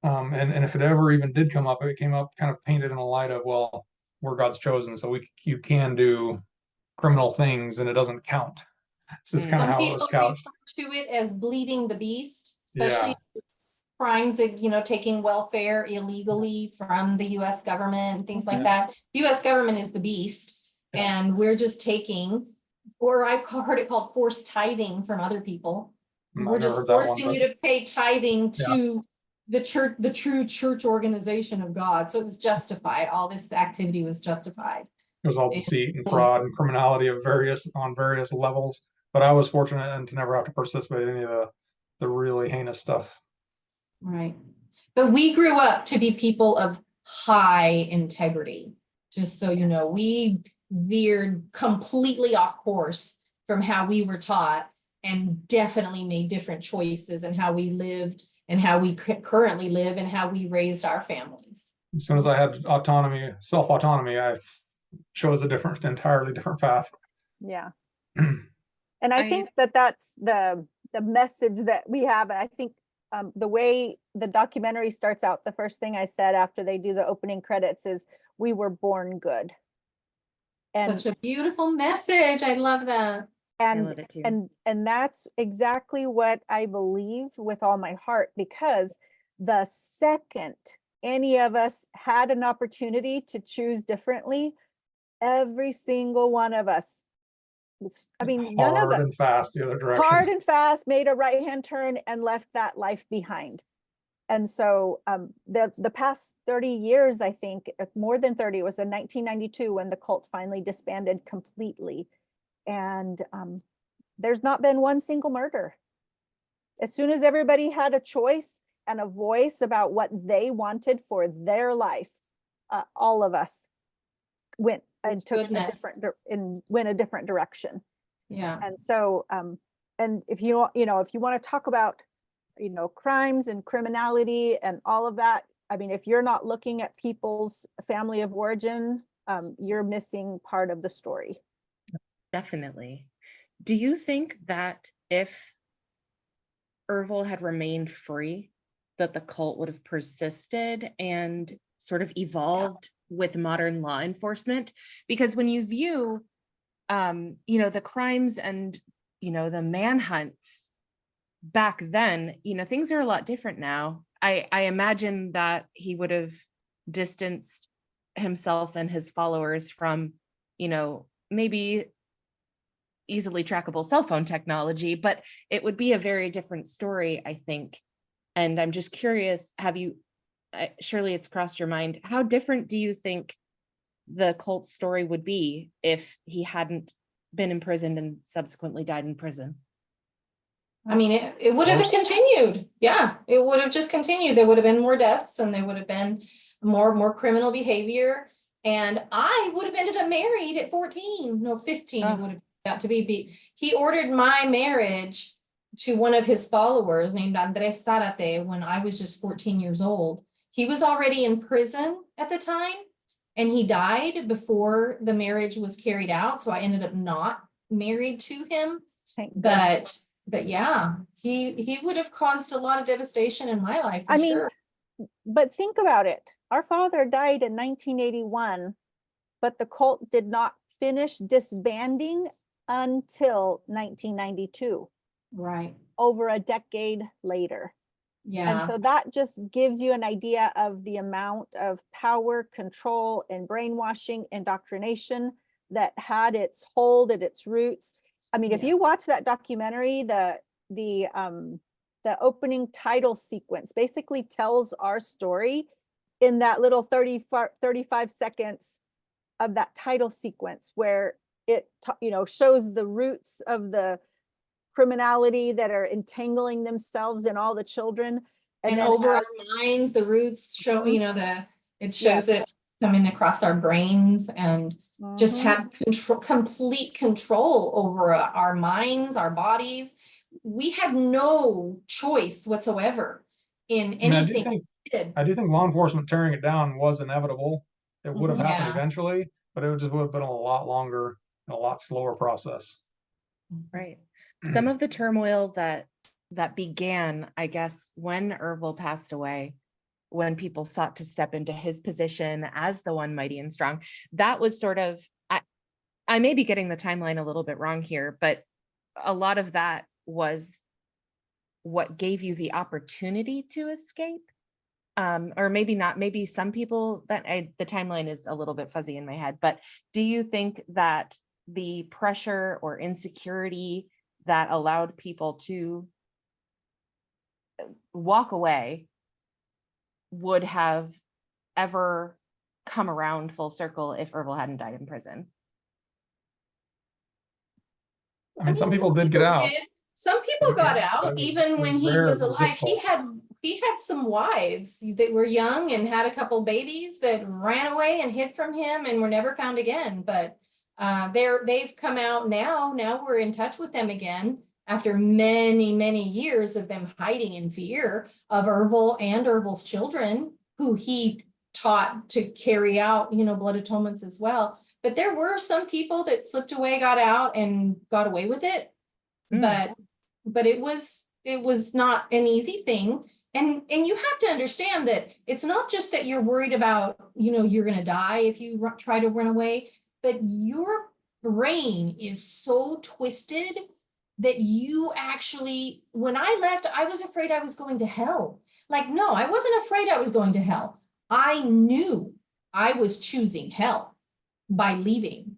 if it ever even did come up, it came up kind of painted in a light of, well, we're God's chosen, so you can do criminal things and it doesn't count. This is kind of Some how it was people refer couched. to it as bleeding the beast, Yeah. especially crimes that, taking welfare illegally from the US government and things like Yeah. that. The US government is the beast, Yeah. and we're just taking, or I've heard it called forced tithing from other people. I've We're never just heard that one, forcing you but to pay tithing Yeah. to the church, the true church organization of God. So it was justified. All this activity was justified. it was all deceit and fraud and criminality of on various levels. But I was fortunate and to never have to participate in any of the really heinous stuff. Right. But we grew up to be people of high integrity. Just so you know, we veered completely off course from how we were taught, and definitely made different choices in how we lived and how we currently live and how we raised our families. As soon as I had self-autonomy, I chose a entirely different path. Yeah. And I think that that's the message that we have. And I think the way the documentary starts out, the first thing I said after they do the opening credits is, we were born good. And Such a beautiful message. I love that. I and love it too. and that's exactly what I believe with all my heart, because the second any of us had an opportunity to choose differently, every single one of us, none of Hard us, and fast the other direction. hard and fast, made a right-hand turn and left that life behind. And so the past 30 years, I think more than 30, it was in 1992 when the cult finally disbanded completely. And there's not been one single murder. As soon as everybody had a choice and a voice about what they wanted for their life, all of us went and took went a different direction. Yeah. And so, and if you want to talk about, crimes and criminality and all of that, if you're not looking at people's family of origin, you're missing part of the story. Definitely. Do you think that if Ervil had remained free, that the cult would have persisted and sort of evolved with modern law enforcement? Because when you view, the crimes and, the manhunts back then, things are a lot different now. I imagine that he would have distanced himself and his followers from, maybe easily trackable cell phone technology, but it would be a very different story, I think. And I'm just curious, surely it's crossed your mind, how different do you think the cult story would be if he hadn't been imprisoned and subsequently died in prison? It would have continued. Yeah, it would have just continued. There would have been more deaths, and there would have been more criminal behavior. And I would have ended up married at 14, no, 15. It would have got to be. He ordered my marriage to one of his followers named Andres Zarate when I was just 14 years old. He was already in prison at the time, and he died before the marriage was carried out. So I ended up not married to him. But but yeah, he would have caused a lot of devastation in my life, for I mean, sure. but think about it. Our father died in 1981, but the cult did not finish disbanding until 1992, Right. over a decade later. And Yeah. so that just gives you an idea of the amount of power, control, and brainwashing, indoctrination that had its hold at its roots. I mean, if Yeah. you watch that documentary, the opening title sequence basically tells our story in that little 35 seconds of that title sequence, where it shows the roots of the criminality that are entangling themselves in all the children. And then over as- our minds, the roots show, Mhm. it shows it coming across our brains, and just Mhm. had complete control over our minds, our bodies. We had no choice whatsoever in I mean, anything we did. I do think law enforcement tearing it down was inevitable. It would have happened Yeah. eventually, but it would have been a lot longer and a lot slower process. Right. Some of the turmoil that began, I guess, when Ervil passed away, when people sought to step into his position as the one mighty and strong, that was sort of, I may be getting the timeline a little bit wrong here, but a lot of that was what gave you the opportunity to escape. Or maybe not, maybe some people, the timeline is a little bit fuzzy in my head, but do you think that the pressure or insecurity that allowed people to walk away would have ever come around full circle if Ervil hadn't died in prison? I mean, some people did get out. Some people got out, even when he was alive. He had some wives that were young and had a couple babies that ran away and hid from him and were never found again. But they've come out now. Now we're in touch with them again after many, many years of them hiding in fear of Ervil and Ervil's children, who he taught to carry out, blood atonements as well. But there were some people that slipped away, got out, and got away with it. But it was not an easy thing. And you have to understand that it's not just that you're worried about, you're going to die if you try to run away, but your brain is so twisted that you actually, when I left, I was afraid I was going to hell. Like, no, I wasn't afraid I was going to hell. I knew I was choosing hell by leaving,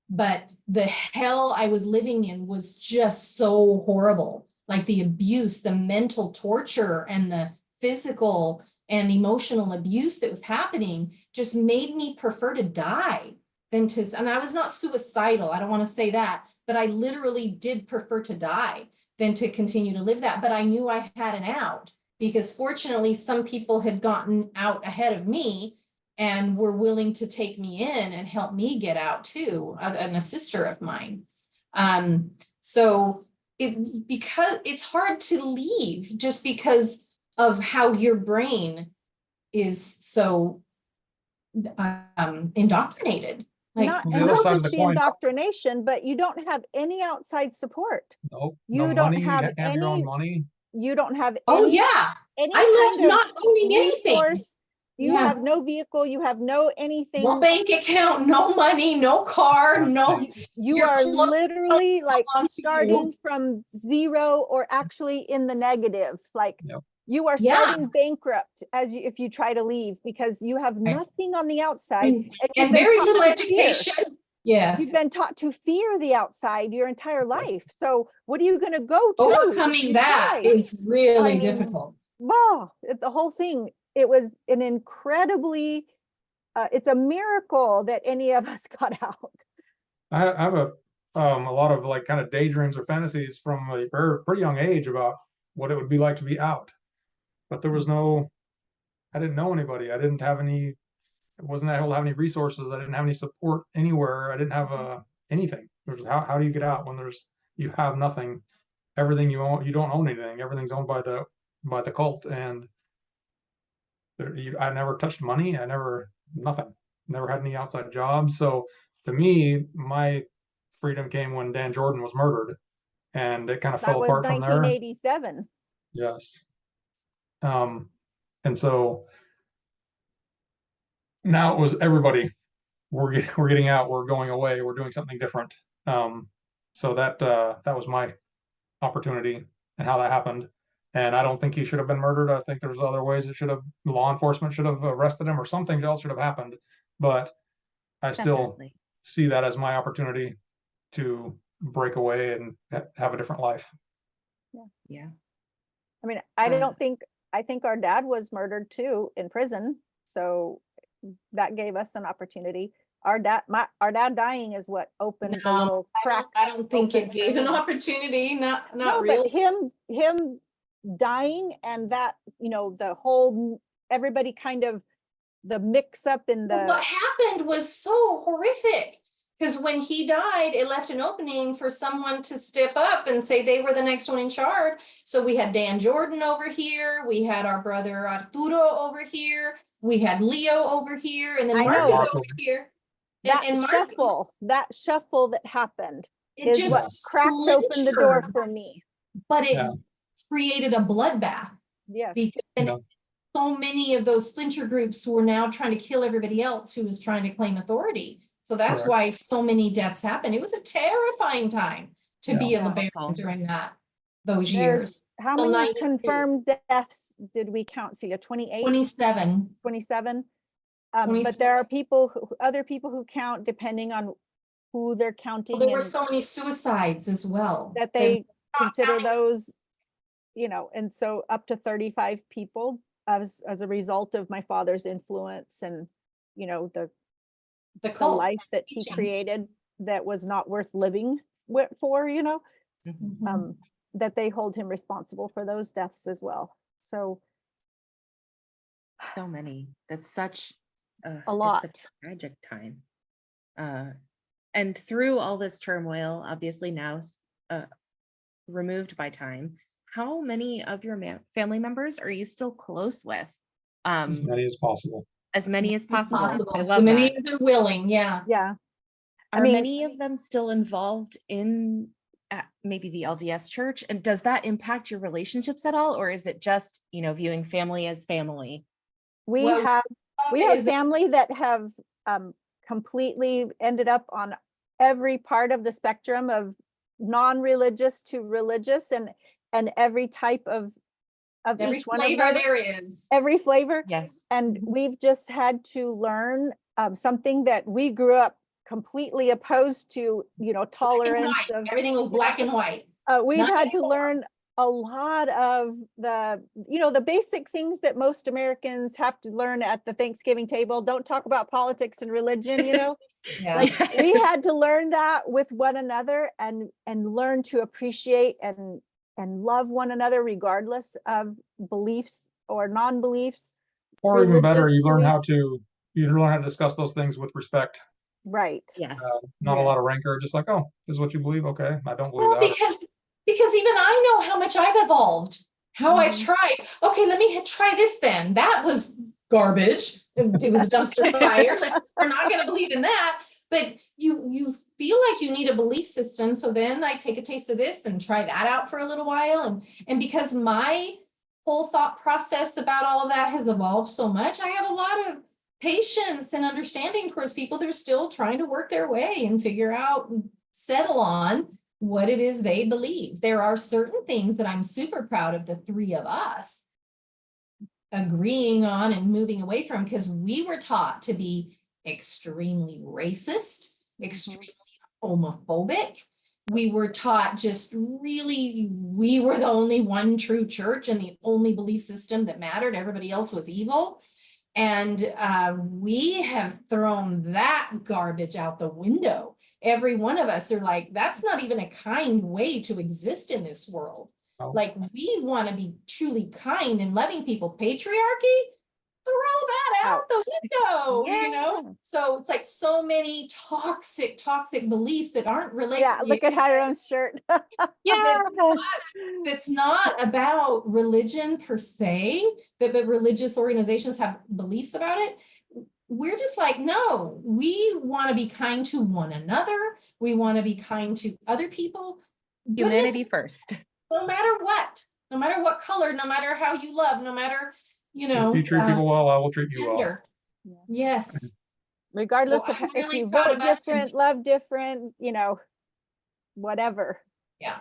but the hell I was living in was just so horrible. Like the abuse, the mental torture, and the physical and emotional abuse that was happening just made me prefer to die than to, and I was not suicidal, I don't want to say that, but I literally did prefer to die than to continue to live that. But I knew I had an out, because fortunately some people had gotten out ahead of me and were willing to take me in and help me get out too, and a sister of mine. So because it's hard to leave just because of how your brain is so indoctrinated. Not just the indoctrination, but you don't have any outside support. Nope. You don't have any, your own money. You don't have any, I left not owning anything. You have no vehicle, you have no anything. No bank account, no money, no car, no. You are literally like starting from zero, or actually in the negative. Like you are starting bankrupt if you try to leave, because you have nothing on the outside. And very little education. Yes. You've been taught to fear the outside your entire life. So what are you going to go to? Overcoming that is really difficult. Wow, the whole thing. It was an incredibly, it's a miracle that any of us got out. I have a lot of like kind of daydreams or fantasies from a pretty young age about what it would be like to be out. But there was I didn't know anybody. I didn't have any, I wasn't able to have any resources. I didn't have any support anywhere. I didn't have anything. There's how do you get out when you have nothing? Everything you own, you don't own anything. Everything's owned by the cult, and I never touched money. Nothing. Never had any outside jobs. So to me, my freedom came when Dan Jordan was murdered, and it kind of That fell was apart from there. 1987. Yes. And so now it was everybody, we're getting out, we're going away, we're doing something different. So that was my opportunity and how that happened. And I don't think he should have been murdered. I think there's other ways it should have, law enforcement should have arrested him or something else should have happened. But I still Definitely. see that as my opportunity to break away and have a different life. Yeah. I mean, I Uh, don't think, I think our dad was murdered too in prison. So that gave us an opportunity. Our dad dying is what opened the No, little crack. I don't think it open gave an for me. opportunity, not No, really. but him dying and that, the whole, everybody kind of, the mix up in But what the, happened was so horrific. Because when he died, it left an opening for someone to step up and say they were the next one in charge. So we had Dan Jordan over here, we had our brother Arturo over here, we had Leo over here, and then I Mark know, is but- over here. that And Mark, shuffle that happened it is just what cracked open the door splintered, for me. but it Yeah. created a bloodbath. Yes. Because then Yeah. so many of those splinter groups were now trying to kill everybody else who was trying to claim authority. So that's Correct. why so many deaths happened. It was a terrifying time to be a Yeah. LeBaron during those There's, years. how Till many 92. confirmed deaths did we count, Celia? 28, 27. 27? But 27. there are other people who count depending on who they're counting Well, there were and so many suicides as well. that They they were not consider counting as- those, and so up to 35 people as a result of my father's influence and, the the cult. life that he teachings. created that was not worth living for, Mhm. that they hold him responsible for those deaths as well. So So many. That's such a it's a lot. tragic time. And through all this turmoil, obviously now removed by time, how many of your family members are you still close with? As many as possible. As many as possible. Possible. I So love many that. of them willing, yeah. Yeah. Are mean- many of them still involved in maybe the LDS church? And does that impact your relationships at all? Or is it just, viewing family as family? We Well, have is that- family that have completely ended up on every part of the spectrum of non-religious to religious and every type of every each one of flavor those, there is. every flavor. Yes. And Mhm. we've just had to learn something that we grew up completely opposed to, Black and tolerance white. of, Everything was black and white. we've Not had to anymore. learn a lot of the basic things that most Americans have to learn at the Thanksgiving table. Don't talk about politics and religion, Yeah. like we had to learn that with one another and learn to appreciate and love one another regardless of beliefs or non-beliefs. Or even better, religious you learn how beliefs. to discuss those things with respect. Right. Yes. Not a Yes. lot of rancor, just like, oh, this is what you believe. Okay, I don't believe Well, that. because even I know how much I've evolved, how I've Mhm. tried. Okay, let me try this then. That was garbage. It was a dumpster fire. We're not going to believe in that. But you feel like you need a belief system. So then I take a taste of this and try that out for a little while. And because my whole thought process about all of that has evolved so much, I have a lot of patience and understanding towards people that are still trying to work their way and figure out and settle on what it is they believe. There are certain things that I'm super proud of the three of us agreeing on and moving away from, because we were taught to be extremely racist, extremely homophobic. We were taught just really, we were the only one true church and the only belief system that mattered. Everybody else was evil. And we have thrown that garbage out the window. Every one of us are like, that's not even a kind way to exist in this world. No. Like, we want to be truly kind and loving people. Patriarchy, throw that out the window, Yeah. So it's like so many toxic beliefs that aren't related. Yeah, look at Hyram's shirt. That's not about religion per se, but religious organizations have beliefs about it. We're just like, no, we want to be kind to one another. We want to be kind to other people. Humanity first. No matter what color, no matter how you love, no matter, If you treat people well, I will treat you well. gender. Yeah. Yes. Regardless So of I'm if really you proud vote of us. different, love different, whatever, Yeah.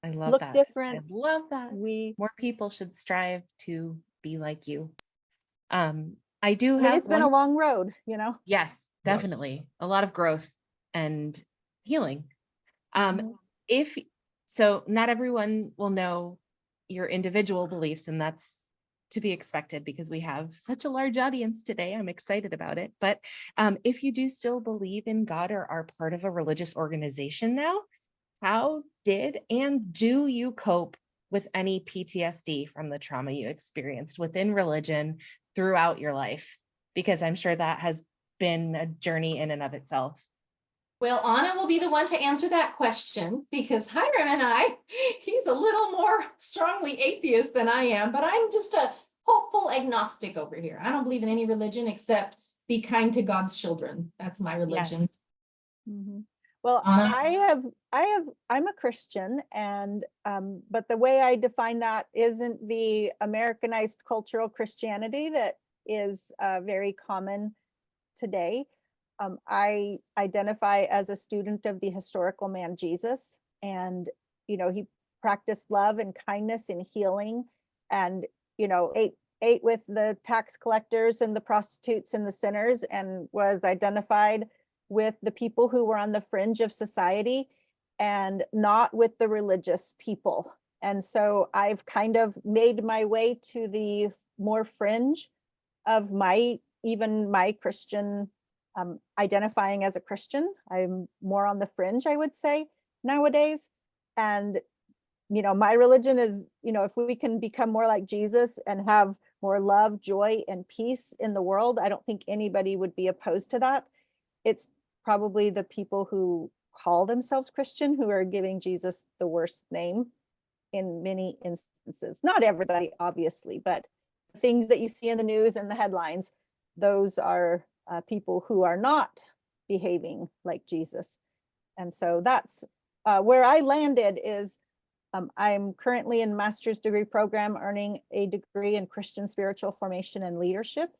I love look that. different. I love that. We, More people should strive to be like you. I do I mean, have it's been a one. long road, Yes, Yes. definitely. A lot of growth and healing. Mhm. If so, not everyone will know your individual beliefs, and that's to be expected because we have such a large audience today. I'm excited about it. But if you do still believe in God or are part of a religious organization now, how did and do you cope with any PTSD from the trauma you experienced within religion throughout your life? Because I'm sure that has been a journey in and of itself. Well, Anna will be the one to answer that question because Hyrum and he's a little more strongly atheist than I am, but I'm just a hopeful agnostic over here. I don't believe in any religion except be kind to God's children. That's my religion. Yes. Mhm. Well, Anna? I'm a Christian, and but the way I define that isn't the Americanized cultural Christianity that is very common today. I identify as a student of the historical man Jesus, and he practiced love and kindness and healing, and ate with the tax collectors and the prostitutes and the sinners, and was identified with the people who were on the fringe of society and not with the religious people. And so I've kind of made my way to the more fringe of even my Christian, identifying as a Christian. I'm more on the fringe, I would say, nowadays. And my religion is, if we can become more like Jesus and have more love, joy, and peace in the world, I don't think anybody would be opposed to that. It's probably the people who call themselves Christian who are giving Jesus the worst name in many instances. Not everybody, obviously, but things that you see in the news and the headlines, those are people who are not behaving like Jesus. And so that's where I landed is I'm currently in master's degree program, earning a degree in Christian spiritual formation and leadership.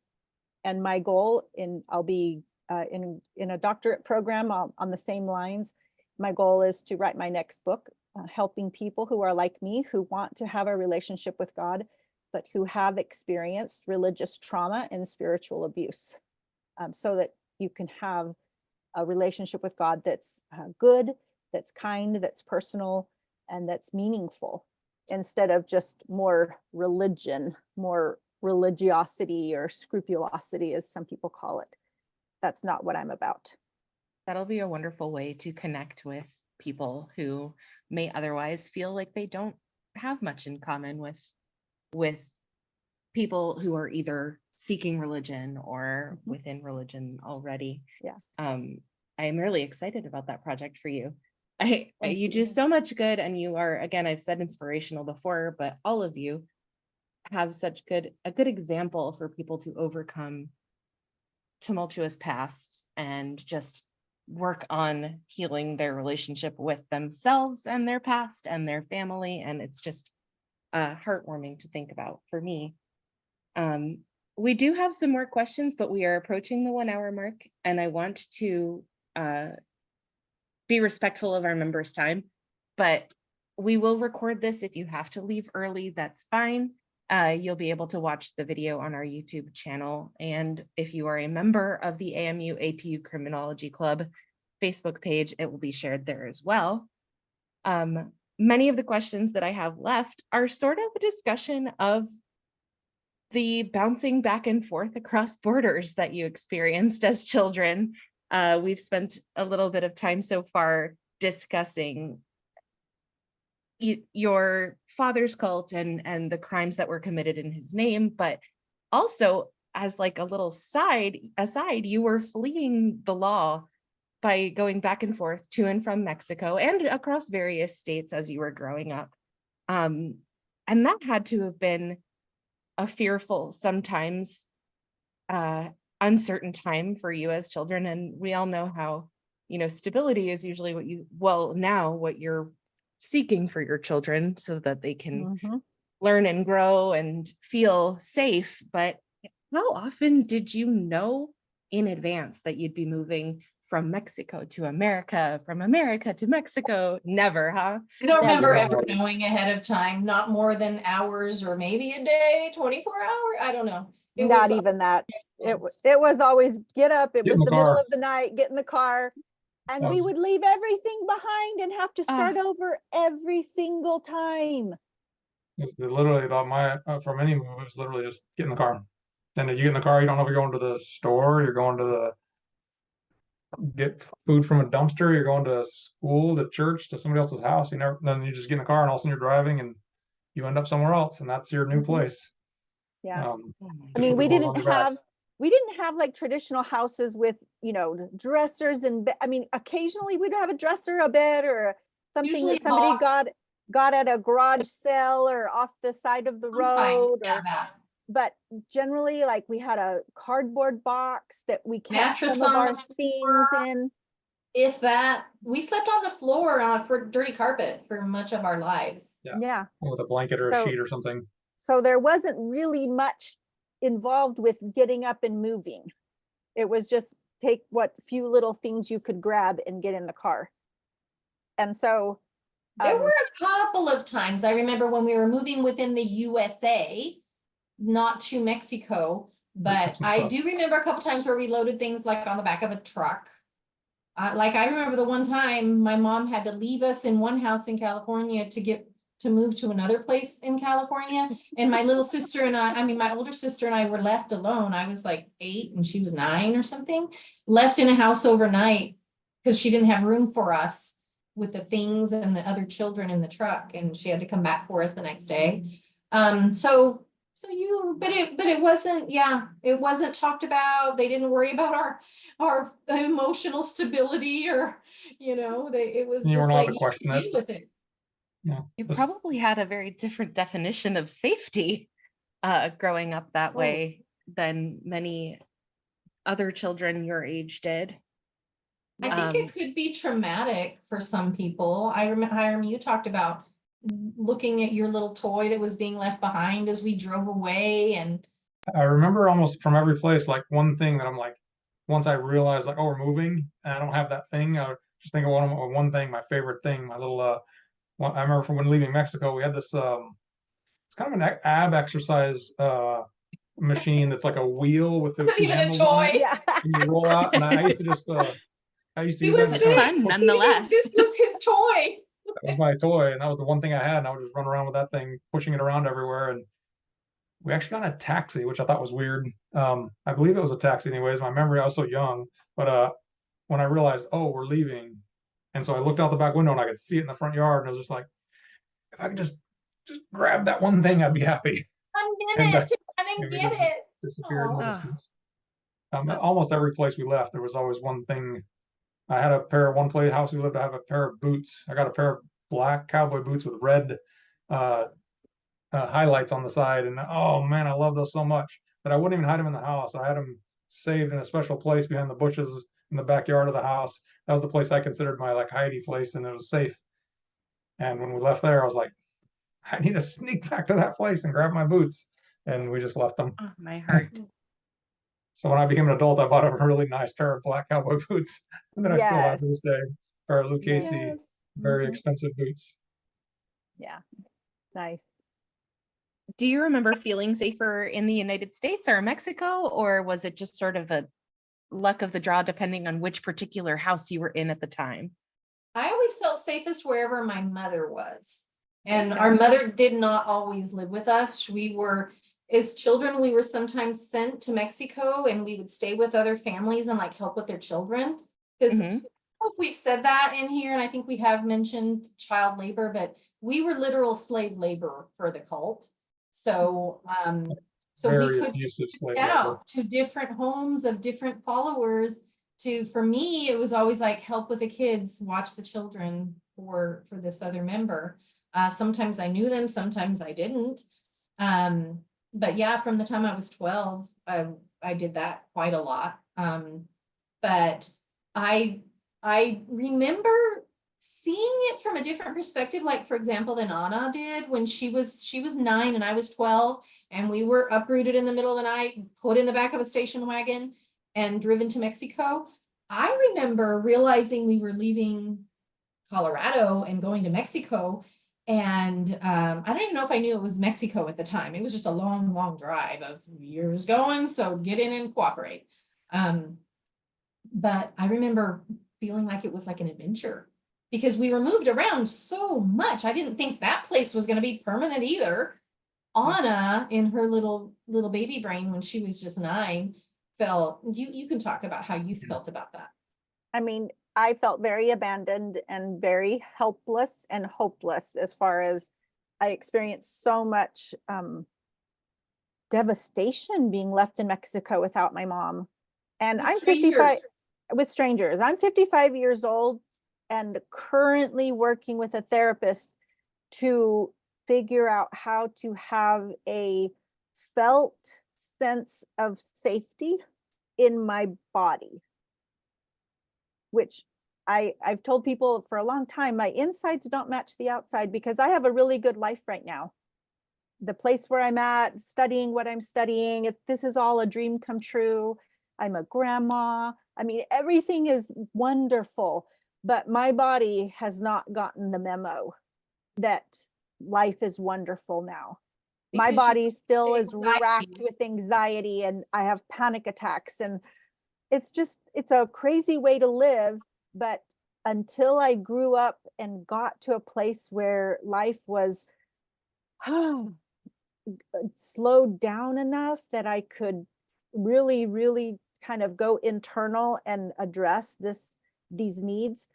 And my goal I'll be in a doctorate program on the same lines. My goal is to write my next book, helping people who are like me, who want to have a relationship with God, but who have experienced religious trauma and spiritual abuse, so that you can have a relationship with God that's good, that's kind, that's personal, and that's meaningful, instead of just more religion, more religiosity or scrupulosity, as some people call it. That's not what I'm about. That'll be a wonderful way to connect with people who may otherwise feel like they don't have much in common with people who are either seeking religion or within religion already. Yeah. I'm really excited about that project for you. You you. do so much good, and you are, again, I've said inspirational before, but all of you have such a good example for people to overcome tumultuous past and just work on healing their relationship with themselves and their past and their family. And it's just heartwarming to think about for me. We do have some more questions, but we are approaching the 1 hour mark, and I want to be respectful of our members' time, but we will record this. If you have to leave early, that's fine. You'll be able to watch the video on our YouTube channel. And if you are a member of the AMU APU Criminology Club Facebook page, it will be shared there as well. Many of the questions that I have left are sort of a discussion of the bouncing back and forth across borders that you experienced as children. We've spent a little bit of time so far discussing your father's cult and the crimes that were committed in his name, but also as like a little aside, you were fleeing the law by going back and forth to and from Mexico and across various states as you were growing up. And that had to have been a fearful, sometimes uncertain time for you as children. And we all know how, stability is usually what your seeking for your children so that they can Mhm. learn and grow and feel safe. But how often did you know in advance that you'd be moving from Mexico to America, from America to Mexico? Never, huh? I don't remember Never. ever knowing ahead of time, not more than hours or maybe a day, 24 hours. I don't know. It Not was even that. It was always get up. It Get in was the the middle car. of the night, get in the car. And That we was- would leave everything behind and have to start over every single time. It's literally about from any move, it was literally just get in the car. Then you get in the car, you don't know if you're going to the store, you're going to get food from a dumpster, you're going to school, to church, to somebody else's house. Then you just get in the car and all of a sudden you're driving and you end up somewhere else and that's your new Mhm. place. Yeah. Oh my I mean, with the clothes on your back. we didn't have like traditional houses with, dressers and, I mean, occasionally we'd have a dresser, a bed, or something Usually that somebody box. got at a garage sale or off the side of the sometimes, road. yeah, that. But generally, like, we had a cardboard box that we kept Mattress some of on our the things floor. in. If that, we slept on the floor on a dirty carpet for much of our lives. Yeah. Yeah. With a blanket or a So- sheet or something. So there wasn't really much involved with getting up and moving. It was just take what few little things you could grab and get in the car. And so There um, were a couple of times, I remember when we were moving within the USA, not to Mexico, but some I stuff. do remember a couple times where we loaded things like on the back of a truck. Like I remember the one time my mom had to leave us in one house in California to move to another place in California. And my little sister and I mean, my older sister and I were left alone. I was like 8 and she was 9 or something, left in a house overnight because she didn't have room for us with the things and the other children in the truck. And she had to come back for us the next day. But it wasn't, it wasn't talked about. They didn't worry about our emotional stability or, it was You just weren't allowed like, to you question deal it. with it. Yeah. You Just- probably had a very different definition of safety growing up that way than many other children your age did. I think it could be traumatic for some people. I remember, Hyrum, you talked about looking at your little toy that was being left behind as we drove away, and I remember almost from every place, like one thing that I'm like, once I realized like, oh, we're moving and I don't have that thing, I would just think of one thing, my favorite thing, my little, I remember from when leaving Mexico, we had this, it's kind of an ab exercise, machine that's like a wheel with the not two even a handles on it. toy. yeah. And you roll out, and I used to just, I used to He use that was to kind of fun, push- nonetheless. This was his toy. that was my toy, and that was the one thing I had, and I would just run around with that thing, pushing it around everywhere. And we actually got in a taxi, which I thought was weird. I believe it was a taxi anyways. My memory, I was so young, but when I realized, oh, we're leaving, and so I looked out the back window and I could see it in the front yard, and I was just like, if I could just grab that one thing, I'd be happy. 1 And, minute to run and and we get just it. disappeared in the Aw. distance. Almost every place we left, there was always one thing. I had one place house we lived, I have a pair of boots. I got a pair of black cowboy boots with red highlights on the side, and oh man, I love those so much that I wouldn't even hide them in the house. I had them saved in a special place behind the bushes in the backyard of the house. That was the place I considered my like hidey place, and it was safe. And when we left there, I was like, I need to sneak back to that place and grab my boots, and we just left them. Oh, my heart. So when I became an adult, I bought a really nice pair of black cowboy boots that I still have to this Yes. day. Pair of Lucchese, Yes. very Mhm. expensive boots. Yeah. Nice. Do you remember feeling safer in the United States or Mexico, or was it just sort of a luck of the draw depending on which particular house you were in at the time? I always felt safest wherever my mother was. And Okay. our mother did not always live with us. As children, we were sometimes sent to Mexico and we would stay with other families and like help with their children. Because I Mhm. don't know if we've said that in here, and I think we have mentioned child labor, but we were literal slave labor for the cult. So, we Very could abusive slave labor. out to different homes of different followers for me, it was always like help with the kids, watch the children for this other member. Sometimes I knew them, sometimes I didn't. But yeah, from the time I was 12, I did that quite a lot. But I remember seeing it from a different perspective, like for example, than Anna did when she was 9 and I was 12, and we were uprooted in the middle of the night, put in the back of a station wagon and driven to Mexico. I remember realizing we were leaving Colorado and going to Mexico. And I don't even know if I knew it was Mexico at the time. It was just a long, long drive of years going. So get in and cooperate. But I remember feeling like it was like an adventure because we were moved around so much. I didn't think that place was going to be permanent either. Anna, in her little baby brain when she was just 9, felt, you can talk about how you felt about that. I mean, I felt very abandoned and very helpless and hopeless as far as I experienced so much devastation being left in Mexico without my mom. And With I'm strangers. 55 with strangers. I'm 55 years old and currently working with a therapist to figure out how to have a felt sense of safety in my body, which I've told people for a long time, my insides don't match the outside because I have a really good life right now. The place where I'm at, studying what I'm studying, this is all a dream come true. I'm a grandma. I mean, everything is wonderful, but my body has not gotten the memo that life is wonderful now. My Because you body still is anxiety. racked with anxiety and I have panic attacks, and it's a crazy way to live. But until I grew up and got to a place where life was slowed down enough that I could really, really kind of go internal and address these needs,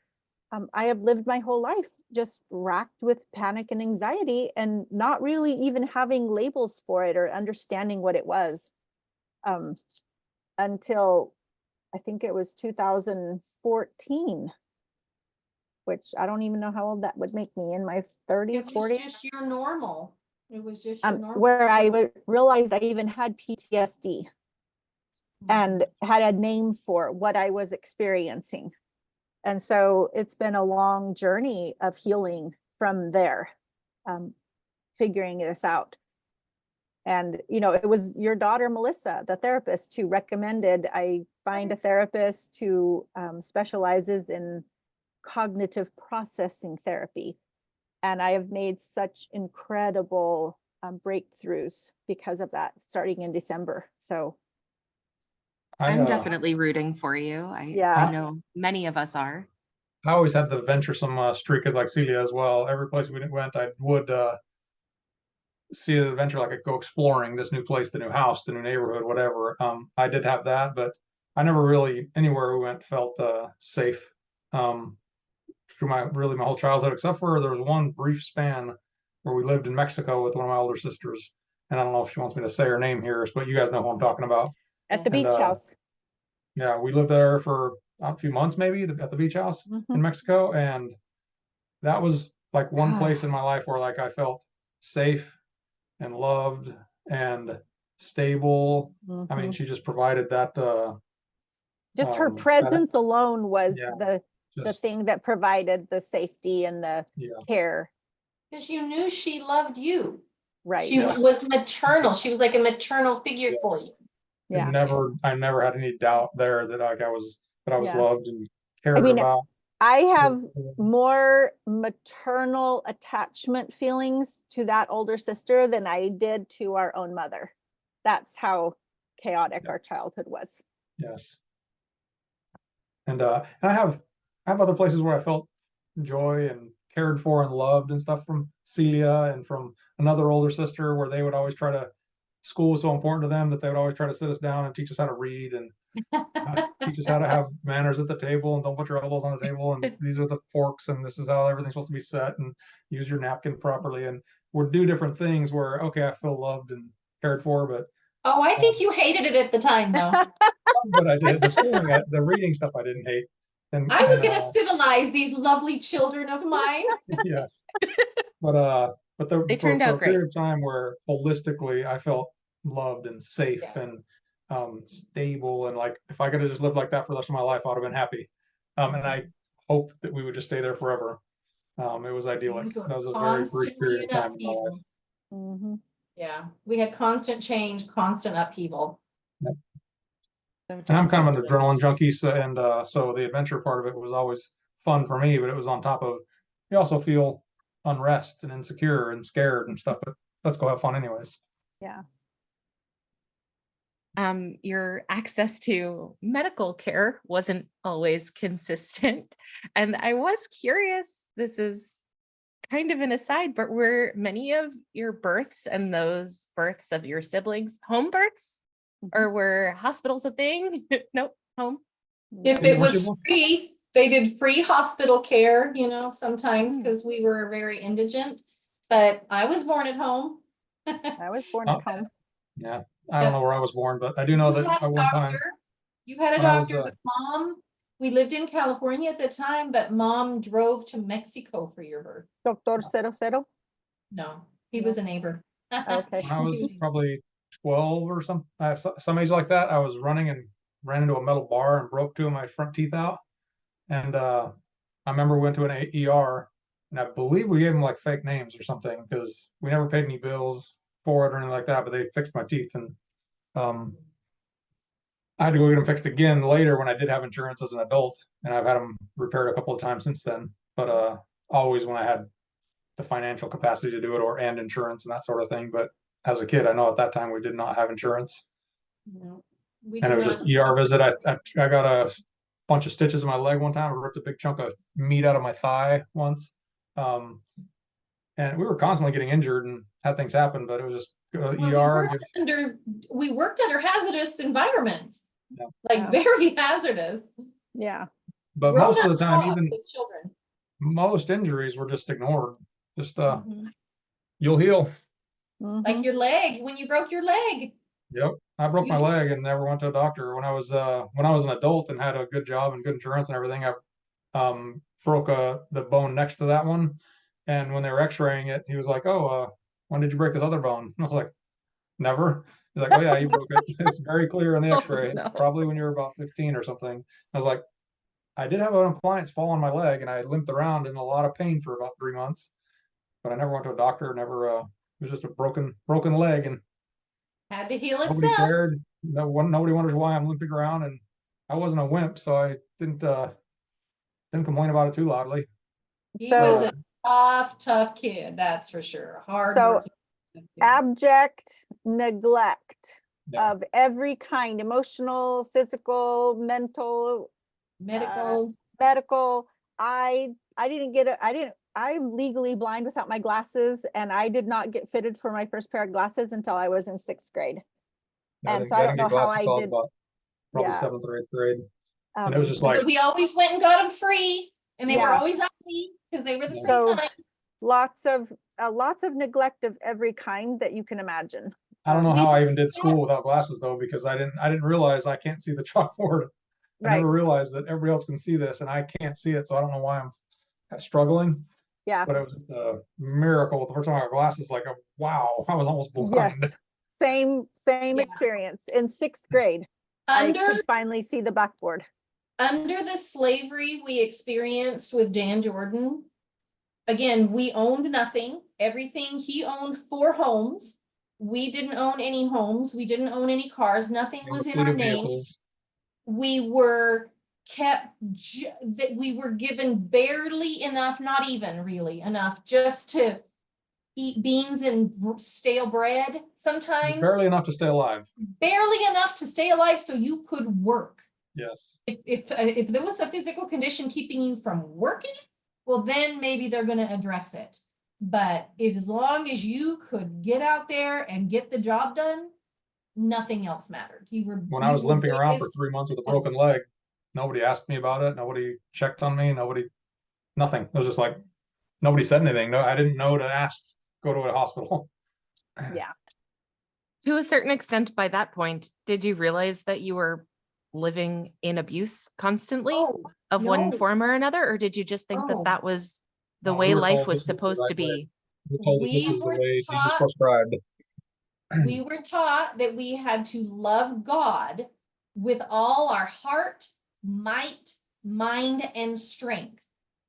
I have lived my whole life just racked with panic and anxiety and not really even having labels for it or understanding what it was, until I think it was 2014, which I don't even know how old that would make me, in my 30s, It was 40s. just your normal. It was just your normal. Where I realized I even had PTSD and had a name for what I was experiencing. And so it's been a long journey of healing from there, figuring this out. And, it was your daughter, Melissa, the therapist, who recommended I find a therapist who specializes in cognitive processing therapy. And I have made such incredible breakthroughs because of that, starting in December. So I'm definitely rooting for you. I know many of us are. I always had the venturesome streak of like Celia as well. Every place we went, I would see an adventure, like I'd go exploring this new place, the new house, the new neighborhood, whatever. I did have that, but I never really, anywhere we went, felt safe through my whole childhood, except for there was one brief span where we lived in Mexico with one of my older sisters. And I don't know if she wants me to say her name here, but you guys know who I'm talking about. at the beach house. Yeah, we lived there for a few months, maybe at the beach house in Mexico. And that was like one place in my life where like I felt safe and loved and stable. I mean, she just provided that. Just her presence alone was Yeah, the thing that provided the safety and the care. Because you knew she loved you. Right. She was maternal. She was like a maternal figure for you. Yeah. I never had any doubt there that I was loved and cared about. I have more maternal attachment feelings to that older sister than I did to our own mother. That's how chaotic our childhood was. Yes. And I have other places where I felt joy and cared for and loved and stuff, from Celia and from another older sister, where they would always try to, school was so important to them that they would always try to sit us down and teach us how to read and teach us how to have manners at the table and don't put your elbows on the table and these are the forks and this is how everything's supposed to be set and use your napkin properly, and we'd do different things where, okay, I feel loved and cared for, but I think you hated it at the time though. but I did the schooling, the reading stuff I didn't hate. And I was gonna civilize these lovely children of mine. Yes, but They turned out for a great. period of time where holistically I felt loved and safe and stable, and like if I could have just lived like that for the rest of my life, I would have been happy. And I hoped that we would just stay there forever. It was idyllic. Things were That was a very brief constantly period of in time in my life. upheaval. Mhm. Yeah, we had constant change, constant upheaval. So And I'm kind of an different. adrenaline junkie, so so the adventure part of it was always fun for me, but it was on top of, you also feel unrest and insecure and scared and stuff, but let's go have fun anyways. Yeah. Your access to medical care wasn't always consistent. And I was curious, this is kind of an aside, but were many of your births and those births of your siblings home births? Or were hospitals a thing? Nope, home. If Yeah, it weren't you was born? free, they did free hospital care, you know, sometimes Mm. because we were very indigent. But I was born at home. I was born Oh. at home. Yeah, I don't know where I was born, but I do know You that had a at one time doctor. You had a when I was, doctor, but mom, we lived in California at the time, but mom drove to Mexico for your birth. Doctor 00. No, he No. was a neighbor. Okay. when I was probably 12 or some age like that, I was running and ran into a metal bar and broke two of my front teeth out. And I remember we went to an ER, and I believe we gave them like fake names or something because we never paid any bills for it or anything like that, but they fixed my teeth. And I had to go get them fixed again later when I did have insurance as an adult, and I've had them repaired a couple of times since then. But always when I had the financial capacity to do it and insurance and that sort of thing. But as a kid, I know at that time we did not have insurance. No, we And it did was just not. ER visit. I got a bunch of stitches in my leg one time. I ripped a big chunk of meat out of my thigh once. And we were constantly getting injured and had things happen, but it was just go to Well, ER. we worked under hazardous environments, Yeah. like Yeah. very hazardous. Yeah. But Grown most of the up time, jobs even as children. most injuries were just ignored. Just Mhm. you'll heal. Like Mhm. your leg, when you broke your leg. Yep. I broke my You- leg and never went to a doctor. When I was an adult and had a good job and good insurance and everything, I broke the bone next to that one. And when they were x-raying it, he was like, "Oh, when did you break this other bone?" And I was like, "Never." He's like, "Oh yeah, you broke it. It's very clear in the Oh, x-ray. no. Probably when you were about 15 or something." I was like, "I did have an appliance fall on my leg and I limped around in a lot of pain for about 3 months, but I never went to a doctor, never it was just a broken leg and Had to heal nobody itself. cared. Nobody wonders why I'm limping around, and I wasn't a wimp, so I didn't complain about it too loudly." He So- was a tough kid, that's for sure. Hard So, working. tough kid. Abject neglect Yeah. of every kind, emotional, physical, mental, Medical, medical. I I'm legally blind without my glasses, and I did not get fitted for my first pair of glasses until I was in 6th grade. And so I don't know how I did. About probably Yeah. 7th or 8th grade, and it was just Um, like, but we always went and got them free, and they were Yeah. always ugly because they were the free So- kind. lots of neglect of every kind that you can imagine. I don't know We how I just- even did school without glasses though, because I didn't realize I can't see the chalkboard. I Right. never realized that everybody else can see this and I can't see it, so I don't know why I'm struggling. Yeah. But it was a miracle. The first time I got glasses, like, wow, I was almost blind. Yes. Same Yeah. experience. In 6th grade, I Under could finally see the blackboard. under the slavery we experienced with Dan Jordan, again, we owned nothing. Everything he owned 4 homes. We didn't own any homes. We didn't own any cars. Nothing And was the in fleet our of names. vehicles. We were that we were given barely enough, not even really enough, just to eat beans and stale bread sometimes. Barely enough to stay alive. Barely enough to stay alive so you could work. Yes. If there was a physical condition keeping you from working, well, then maybe they're going to address it. But as long as you could get out there and get the job done, nothing else mattered. When I was limping around for 3 months with a broken leg, nobody asked me about it. Nobody checked on me. Nothing. It was just like, nobody said anything. No, I didn't know to ask, go to a hospital. Yeah. To a certain extent, by that point, did you realize that you were living in abuse constantly of one no. form or another? Or did you just think Oh. that that was the No, way we were life told was this is the supposed to right way. be? We were told that this We is the were way Jesus taught- prescribed. We were taught that we had to love God with all our heart, might, mind, and strength.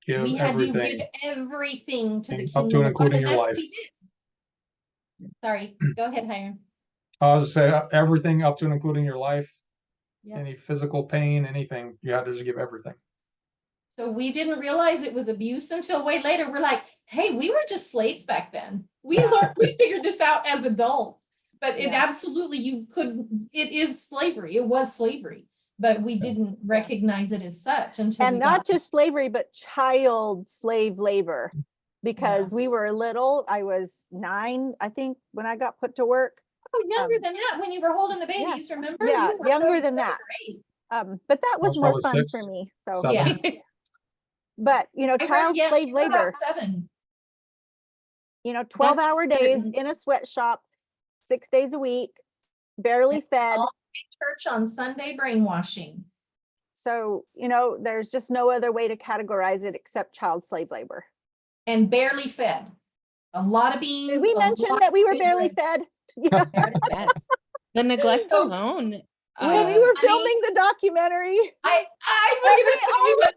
Give We had to everything, give everything to the up to kingdom and of God, including and your that's what life. we did. Sorry, go ahead, Hiram. I was to say everything up to and including your life, Yep. any physical pain, anything, you had to just give everything. So we didn't realize it was abuse until way later. We're like, hey, we were just slaves back then. We learned, we figured this out as adults. But it Yeah. absolutely, it is slavery. It was slavery. But we didn't recognize it as such until And we not got just slavery, but child slave labor. Because we were little, I was 9, I think, when I got put to work. younger than that when you were holding the babies, remember? Yeah, You were younger probably than 7 that. or 8. But that was was more probably fun 6, for me. So 7. Yeah. but you know, I heard, child yes, slave you were about labor, 7. you know, 12-hour That's days certain. in a sweatshop, 6 days a week, barely fed. All church on Sunday brainwashing. So, you know, there's just no other way to categorize it except child slave labor. And barely fed. A lot of beans. Did we a mention lot that we of were big barely bread. fed? Yeah. Yes. The neglect So, alone. When we It's were funny. filming the documentary, I was gonna say we went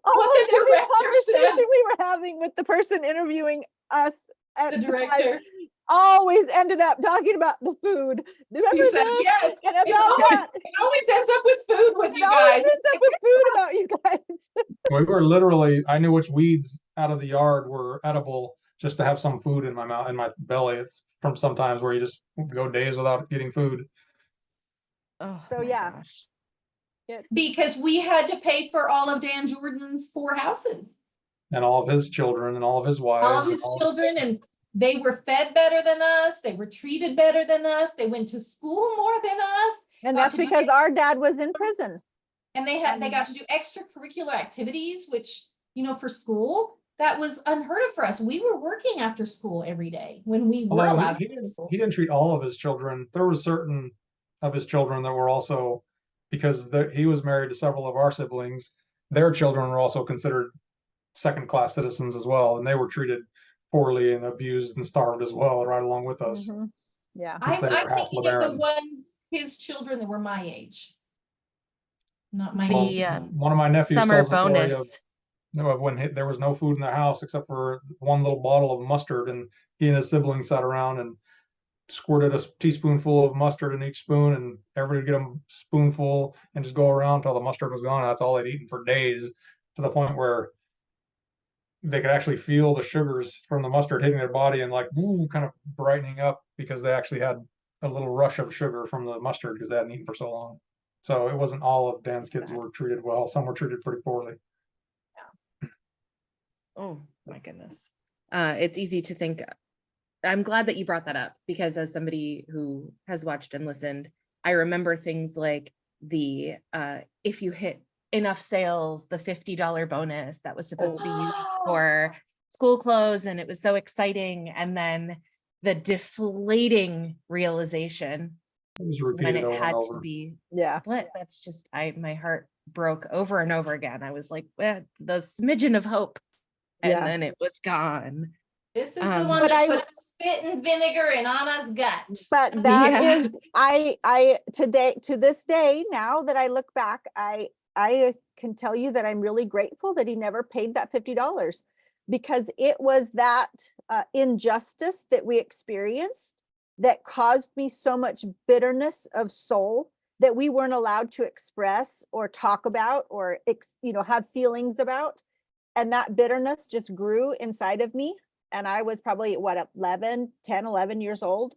almost the every director said. conversation we were having with the person interviewing us at The the time director. always ended up talking about the food. Remember She said, this? yes, And it's about always, that. it always ends up with food with you It always guys. ends up with food about you guys. We were literally, I knew which weeds out of the yard were edible just to have some food in my mouth, in my belly. It's from sometimes where you just go days without getting food. Oh, So, my yeah. gosh. Because we had to pay for all of Dan Jordan's 4 houses. And all of his children and all of his wives. All of and his children, and they were fed better than us. They were treated better than us. They went to school more than us. And got that's to do because extra- our dad was in prison. And they got to do extracurricular activities, which, you know, for school, that was unheard of for us. We were working after school every day when we were Although allowed. he didn't treat all of his children. There were certain of his children that were also, because he was married to several of our siblings, their children were also considered second-class citizens as well, and they were treated poorly and abused and starved as well, right along with us. Mhm. Yeah. Because they I'm were half thinking of the LeBaron. ones, his children that were my age. Not my Well, nieces. one of my nephews Summer tells the story bonus. of when there was no food in the house except for one little bottle of mustard, and he and his siblings sat around and squirted a teaspoonful of mustard in each spoon, and everybody would get a spoonful and just go around until the mustard was gone. That's all they'd eaten for days, to the point where they could actually feel the sugars from the mustard hitting their body and like ooh, kind of brightening up because they actually had a little rush of sugar from the mustard because they hadn't eaten for so long. So it wasn't all of Dan's kids were treated well. Some were treated pretty poorly. Oh, my goodness. It's easy to think. I'm glad that you brought that up, because as somebody who has watched and listened, I remember things like the if you hit enough sales, the $50 bonus that was supposed to be used for school clothes, and it was so exciting. And then the deflating realization It was when repeated it over and had to over. be Yeah. split. That's just, my heart broke over and over again. I was like, the smidgen of hope, and Yeah. then it was gone. This is the Um, one But that I- puts spit and vinegar in Anna's gut. But that Yeah. is, I today, to this day, now that I look back, I can tell you that I'm really grateful that he never paid that $50, because it was that injustice that we experienced that caused me so much bitterness of soul that we weren't allowed to express or talk about or have feelings about. And that bitterness just grew inside of me. And I was probably 11 years old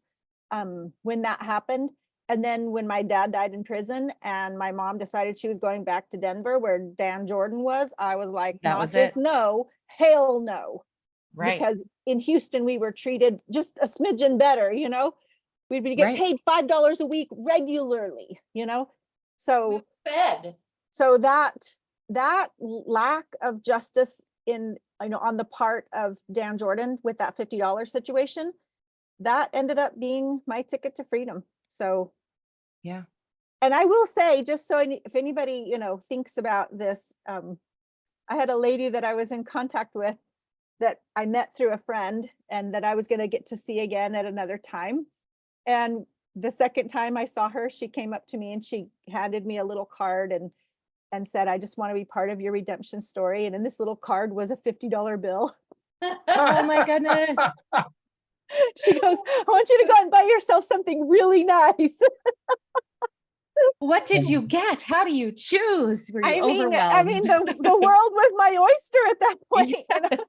when that happened. And then when my dad died in prison and my mom decided she was going back to Denver where Dan Jordan was, I was like, That not was just it. no, hell no. Right. Because in Houston, we were treated just a smidgen better, we'd be get Right. paid $5 a week regularly, So Fed. so that lack of justice on the part of Dan Jordan with that $50 situation, that ended up being my ticket to freedom. So Yeah. and I will say, just so if anybody thinks about this, I had a lady that I was in contact with that I met through a friend and that I was going to get to see again at another time. And the second time I saw her, she came up to me and she handed me a little card, and and said, I just want to be part of your redemption story. And in this little card was a $50 bill. Oh my goodness. She goes, I want you to go and buy yourself something really nice. What did you get? How do you choose? Were you I overwhelmed? mean, the world was my oyster at that point. Yes.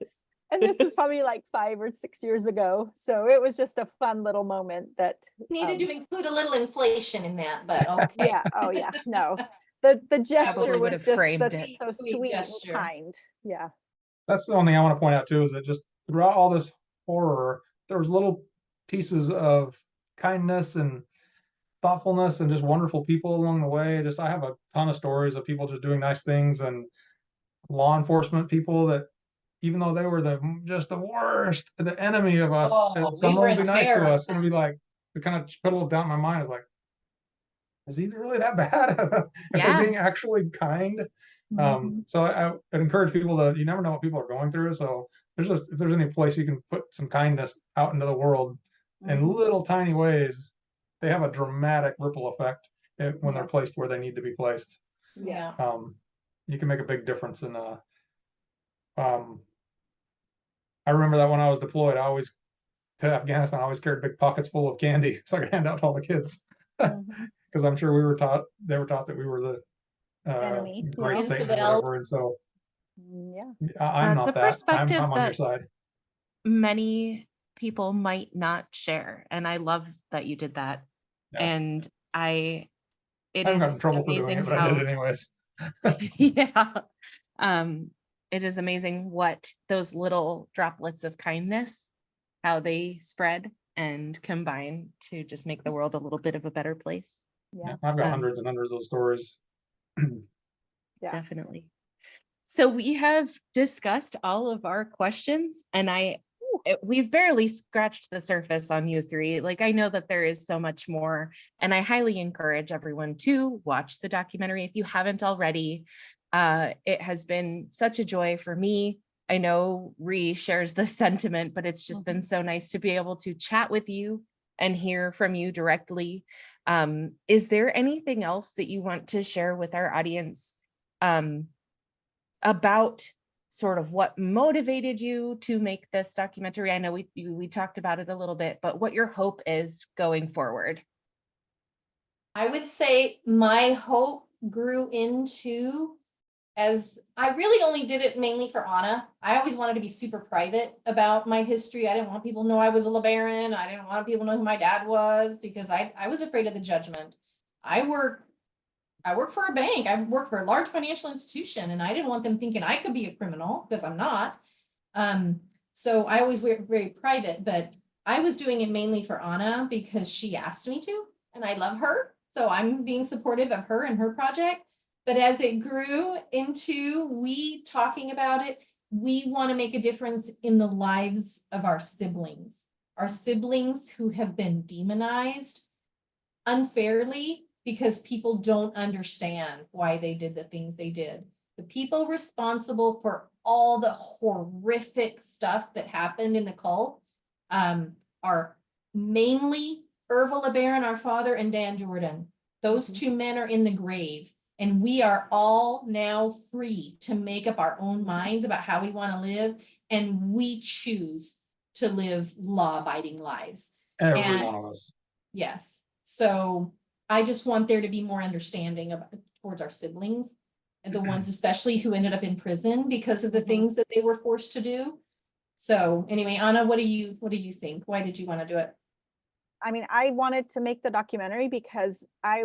And this was probably like 5 or 6 years ago. So it was just a fun little moment that Needed to include a little inflation in that, but okay. yeah. Oh yeah. No, the gesture Probably would was have just framed it. so Sweet sweet gesture. and kind. Yeah. That's the one thing I want to point out too, is that just throughout all this horror, there was little pieces of kindness and thoughtfulness and just wonderful people along the way. Just I have a ton of stories of people just doing nice things, and law enforcement people that, even though they were just the worst, the enemy of us, Oh, we someone were would be in nice to terror. us, and it'd be like, to kind of put a little doubt in my mind of like, is he really that bad? If Yeah. they're being actually kind. Mhm. So I encourage people that you never know what people are going through. So if there's any place you can put some kindness out into the world in Mhm. little tiny ways, they have a dramatic ripple effect when they're Yes. placed where they need to be placed. Yeah. You can make a big difference in I remember that when I was deployed, to Afghanistan, I always carried big pockets full of candy so I could hand out to all the kids. Mhm. Because I'm sure they were taught that we were the Enemy. great Yeah. Satan or Infidels. whatever. And so Yeah. I'm It's not a that. I'm perspective on your that side. many people might not share. And I love that you did that. Yeah. And it I haven't gotten in is trouble for doing amazing it, but I how, did it anyways. yeah. It is amazing what those little droplets of kindness, how they spread and combine to just make the world a little bit of a better place. Yeah. I've got Um, hundreds and hundreds of those stories. Yeah. Definitely. So we have discussed all of our questions, and we've barely scratched the surface on you three. Like, I know that there is so much more, and I highly encourage everyone to watch the documentary if you haven't already. It has been such a joy for me. I know Ree shares the sentiment, but it's just been so nice to be able to chat with you and hear from you directly. Is there anything else that you want to share with our audience about sort of what motivated you to make this documentary? I know we talked about it a little bit, but what your hope is going forward? I would say my hope grew into, as I really only did it mainly for Anna. I always wanted to be super private about my history. I didn't want people to know I was a LeBaron. I didn't want people to know who my dad was, because I was afraid of the judgment. I work for a bank. I work for a large financial institution, and I didn't want them thinking I could be a criminal, because I'm not. So I always were very private, but I was doing it mainly for Anna because she asked me to, and I love her. So I'm being supportive of her and her project. But as it grew into we talking about it, we want to make a difference in the lives of our siblings who have been demonized unfairly because people don't understand why they did the things they did. The people responsible for all the horrific stuff that happened in the cult are mainly Ervil LeBaron, our father, and Dan Jordan. Those two men are in the grave, and we are all now free to make up our own minds about how we want to live, and we choose to live law-abiding lives. Every one of us. Yes. So I just want there to be more understanding towards our siblings, and the ones especially who ended up in prison because of the things that they were forced to do. So anyway, Anna, what do you think? Why did you want to do it? I mean, I wanted to make the documentary because I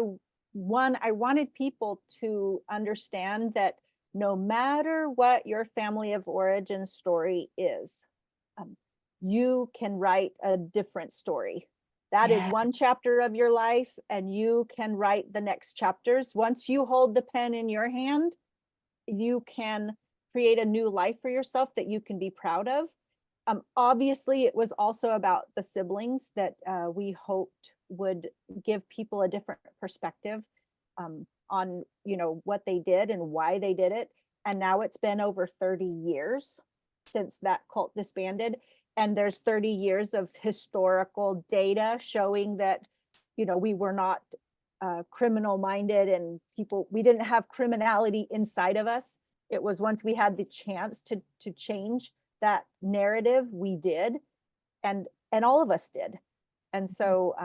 wanted people to understand that no matter what your family of origin story is, you can write a different story. That is one chapter of your life, and you can write the next chapters. Once you hold the pen in your hand, you can create a new life for yourself that you can be proud of. Obviously, it was also about the siblings that we hoped would give people a different perspective on, what they did and why they did it. And now it's been over 30 years since that cult disbanded. And there's 30 years of historical data showing that, we were not criminal minded and we didn't have criminality inside of us. It was once we had the chance to change that narrative, we did, and all of us did. And so,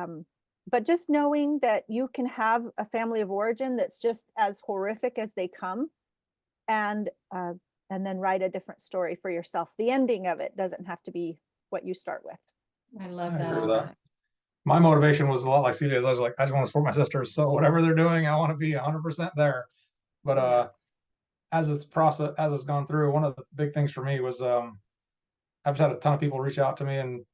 but just knowing that you can have a family of origin that's just as horrific as they come, and then write a different story for yourself. The ending of it doesn't have to be what you start with. I love I agree with that. that. My motivation was a lot like Celia's. I was like, I just want to support my sisters. So whatever they're doing, I want to be 100% there. But as it's gone through, one of the big things for me was I've just had a ton of people reach out to me and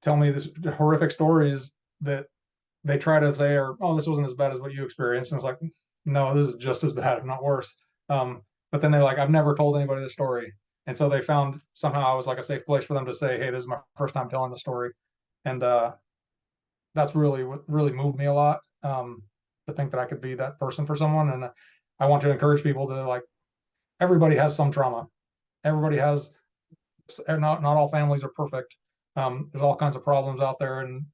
tell me this horrific stories that they try to say are, oh, this wasn't as bad as what you experienced. And it's like, no, this is just as bad, if not worse. But then they're like, I've never told anybody this story. And so they found somehow I was like a safe place for them to say, hey, this is my first time telling the story. And that's really what really moved me a lot, to think that I could be that person for someone. And I want to encourage people to, like, everybody has some trauma. Everybody has, not all families are perfect. There's all kinds of problems out there, and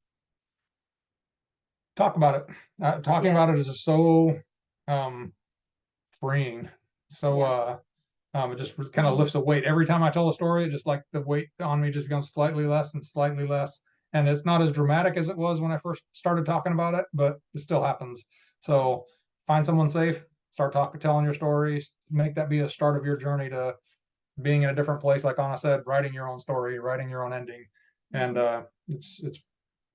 talk about it. Talking about it is just so freeing. So it just kind of lifts a weight. Every time I tell a story, it just, like, the weight on me just becomes slightly less and slightly less. And it's not as dramatic as it was when I first started talking about it, but it still happens. So find someone safe, start telling your stories, make that be a start of your journey to being in a different place. Like Anna said, writing your own story, writing your own ending. And it's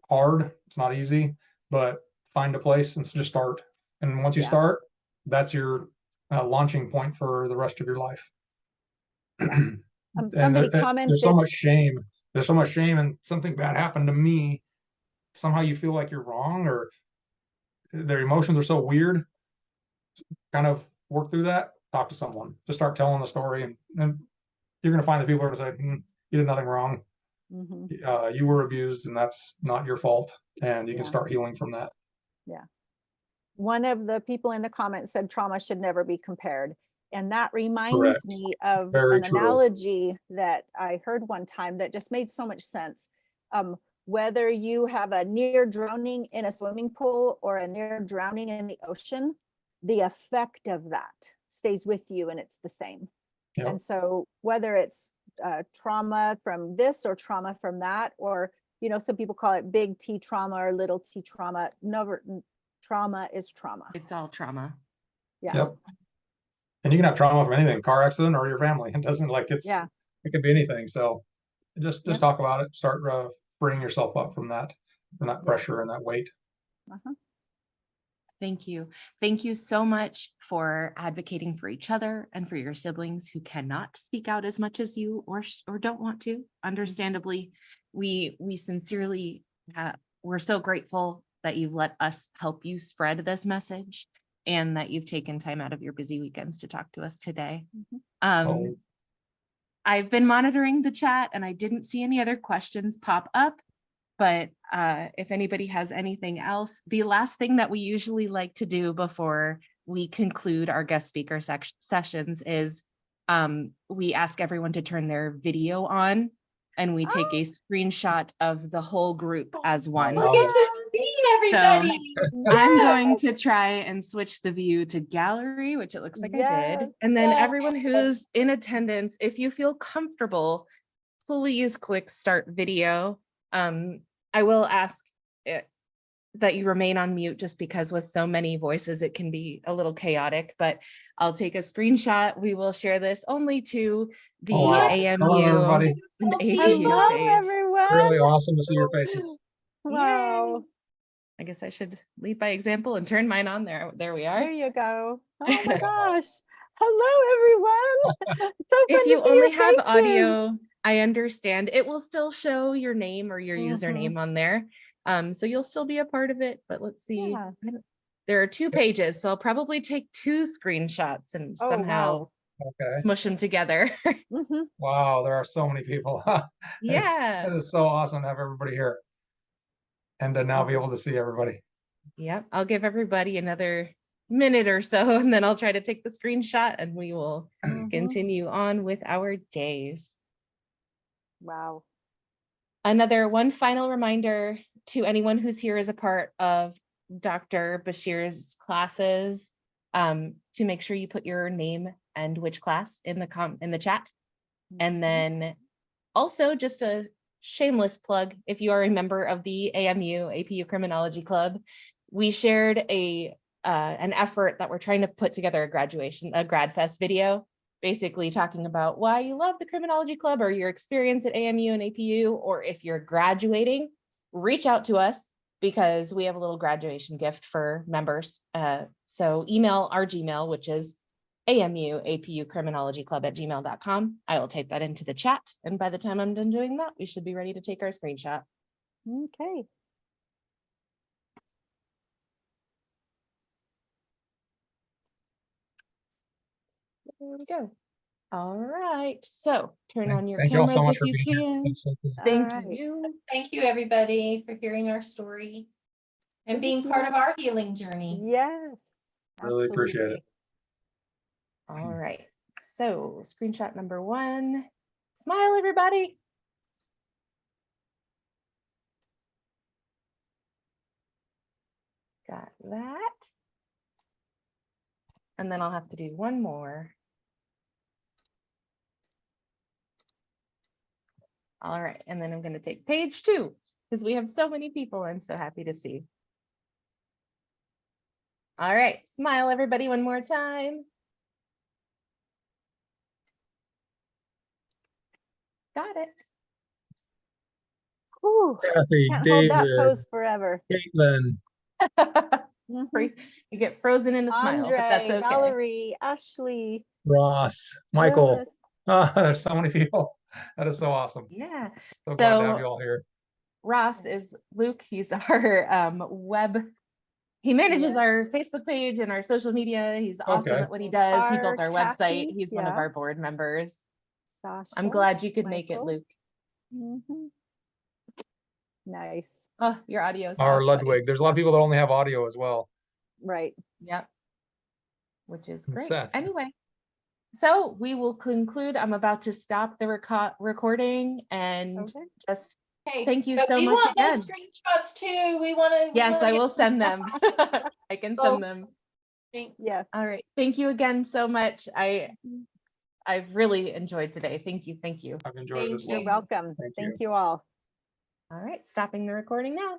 hard, it's not easy, but find a place and just start. And once you start, that's your launching point for the rest of your life. Somebody commented, there's so much shame. There's so much shame, and something bad happened to me. Somehow you feel like you're wrong, or their emotions are so weird. Kind of work through that. Talk to someone. Just start telling the story, and you're going to find the people who are going to say, you did nothing wrong. You were abused, and that's not your fault. And you can start healing from that. Yeah. One of the people in the comments said trauma should never be compared. And that reminds me of an analogy that I heard one time that just made so much sense. Whether you have a near drowning in a swimming pool or a near drowning in the ocean, the effect of that stays with you, and it's the same. Yep. And so whether it's trauma from this or trauma from that, or, you know, some people call it big T trauma or little T trauma. Trauma is trauma. It's all trauma. Yeah. Yep. And you can have trauma from anything, car accident or your family. It doesn't, like, it could be anything. So just talk about it. Start freeing yourself up from that pressure and that weight. Thank you. Thank you so much for advocating for each other and for your siblings who cannot speak out as much as you or don't want to. Understandably, we sincerely, we're so grateful that you've let us help you spread this message, and that you've taken time out of your busy weekends to talk to us today. I've been monitoring the chat and I didn't see any other questions pop up, but if anybody has anything else, the last thing that we usually like to do before we conclude our guest speaker sessions is we ask everyone to turn their video on, and we take a screenshot of the whole group as one. Look at to see everybody. So I'm going to try and switch the view to gallery, which it looks like I did. And then everyone who's in attendance, if you feel comfortable, please click start video. I will ask that you remain on mute, just because with so many voices, it can be a little chaotic, but I'll take a screenshot. We will share this only to the AMU and APU Hello, page. everyone. Really awesome to see your faces. Wow. Yay. I guess I should lead by example and turn mine on there. There we are. There you go. Oh my gosh. Hello, everyone. So if you only have audio, I understand. It will still show your name or your username on there. So you'll still be a part of it, but let's see. Yeah. There are 2 pages, so I'll probably take 2 screenshots and somehow smush them together. Wow, there are so many people. Yeah. It is so awesome to have everybody here and to now be able to see everybody. Yep, I'll give everybody another minute or so, and then I'll try to take the screenshot and we will continue on with our days. Wow. One final reminder, to anyone who's here as a part of Dr. Bashir's classes, to make sure you put your name and which class in the chat. And then also just a shameless plug, if you are a member of the APU Criminology Club, we shared an effort that we're trying to put together a grad fest video, basically talking about why you love the Criminology Club or your experience at AMU and APU, or if you're graduating, reach out to us because we have a little graduation gift for members. So email our Gmail, which is amuapucriminologyclub@gmail.com. I will type that into the chat. And by the time I'm done doing that, we should be ready to take our screenshot. Okay. There we go. All right. So turn on your Thank you all cameras so much if for you being here. can. That's so cool. Thank All right. you. Thank you, everybody, for hearing our story and being part of our healing journey. Yes. Really appreciate it. All right. So screenshot number 1. Smile, everybody. Got that. And then I'll have to do one more. All right. And then I'm going to take page 2 because we have so many people I'm so happy to see. All right. Smile, everybody, one more time. Got it. Whew. Kathy, Can't hold that David, pose forever. Caitlin, Mhm. You get frozen in a smile, but that's Andre, okay. Valerie, Ashley, Ross, Michael. Lilith. There's so many people. That is so awesome. Yeah. So glad to have So you all here. Ross is Luke. He's our he manages our Facebook page and our social media. He's awesome Okay. at what he does. He built our website. Kathy, He's one of yeah. our board members. Sasha. I'm glad you could make it, Michael. Luke. Mhm. Nice. Oh, your audio is Our off, buddy. Ludwig. There's a lot of people that only have audio as well. Right. Yep. Which is And great. Seth. Anyway, so we will conclude. I'm about to stop the recording and Okay. just Hey, thank you but so we much want again. those screenshots too. We want to. Yes, I will send them. I can Oh. send them. Yes. All right. Thank you again so much. I've really enjoyed today. Thank you. Thank you. I've enjoyed it as Thank well. You're welcome. Thank Thank you. you all. All right. Stopping the recording now.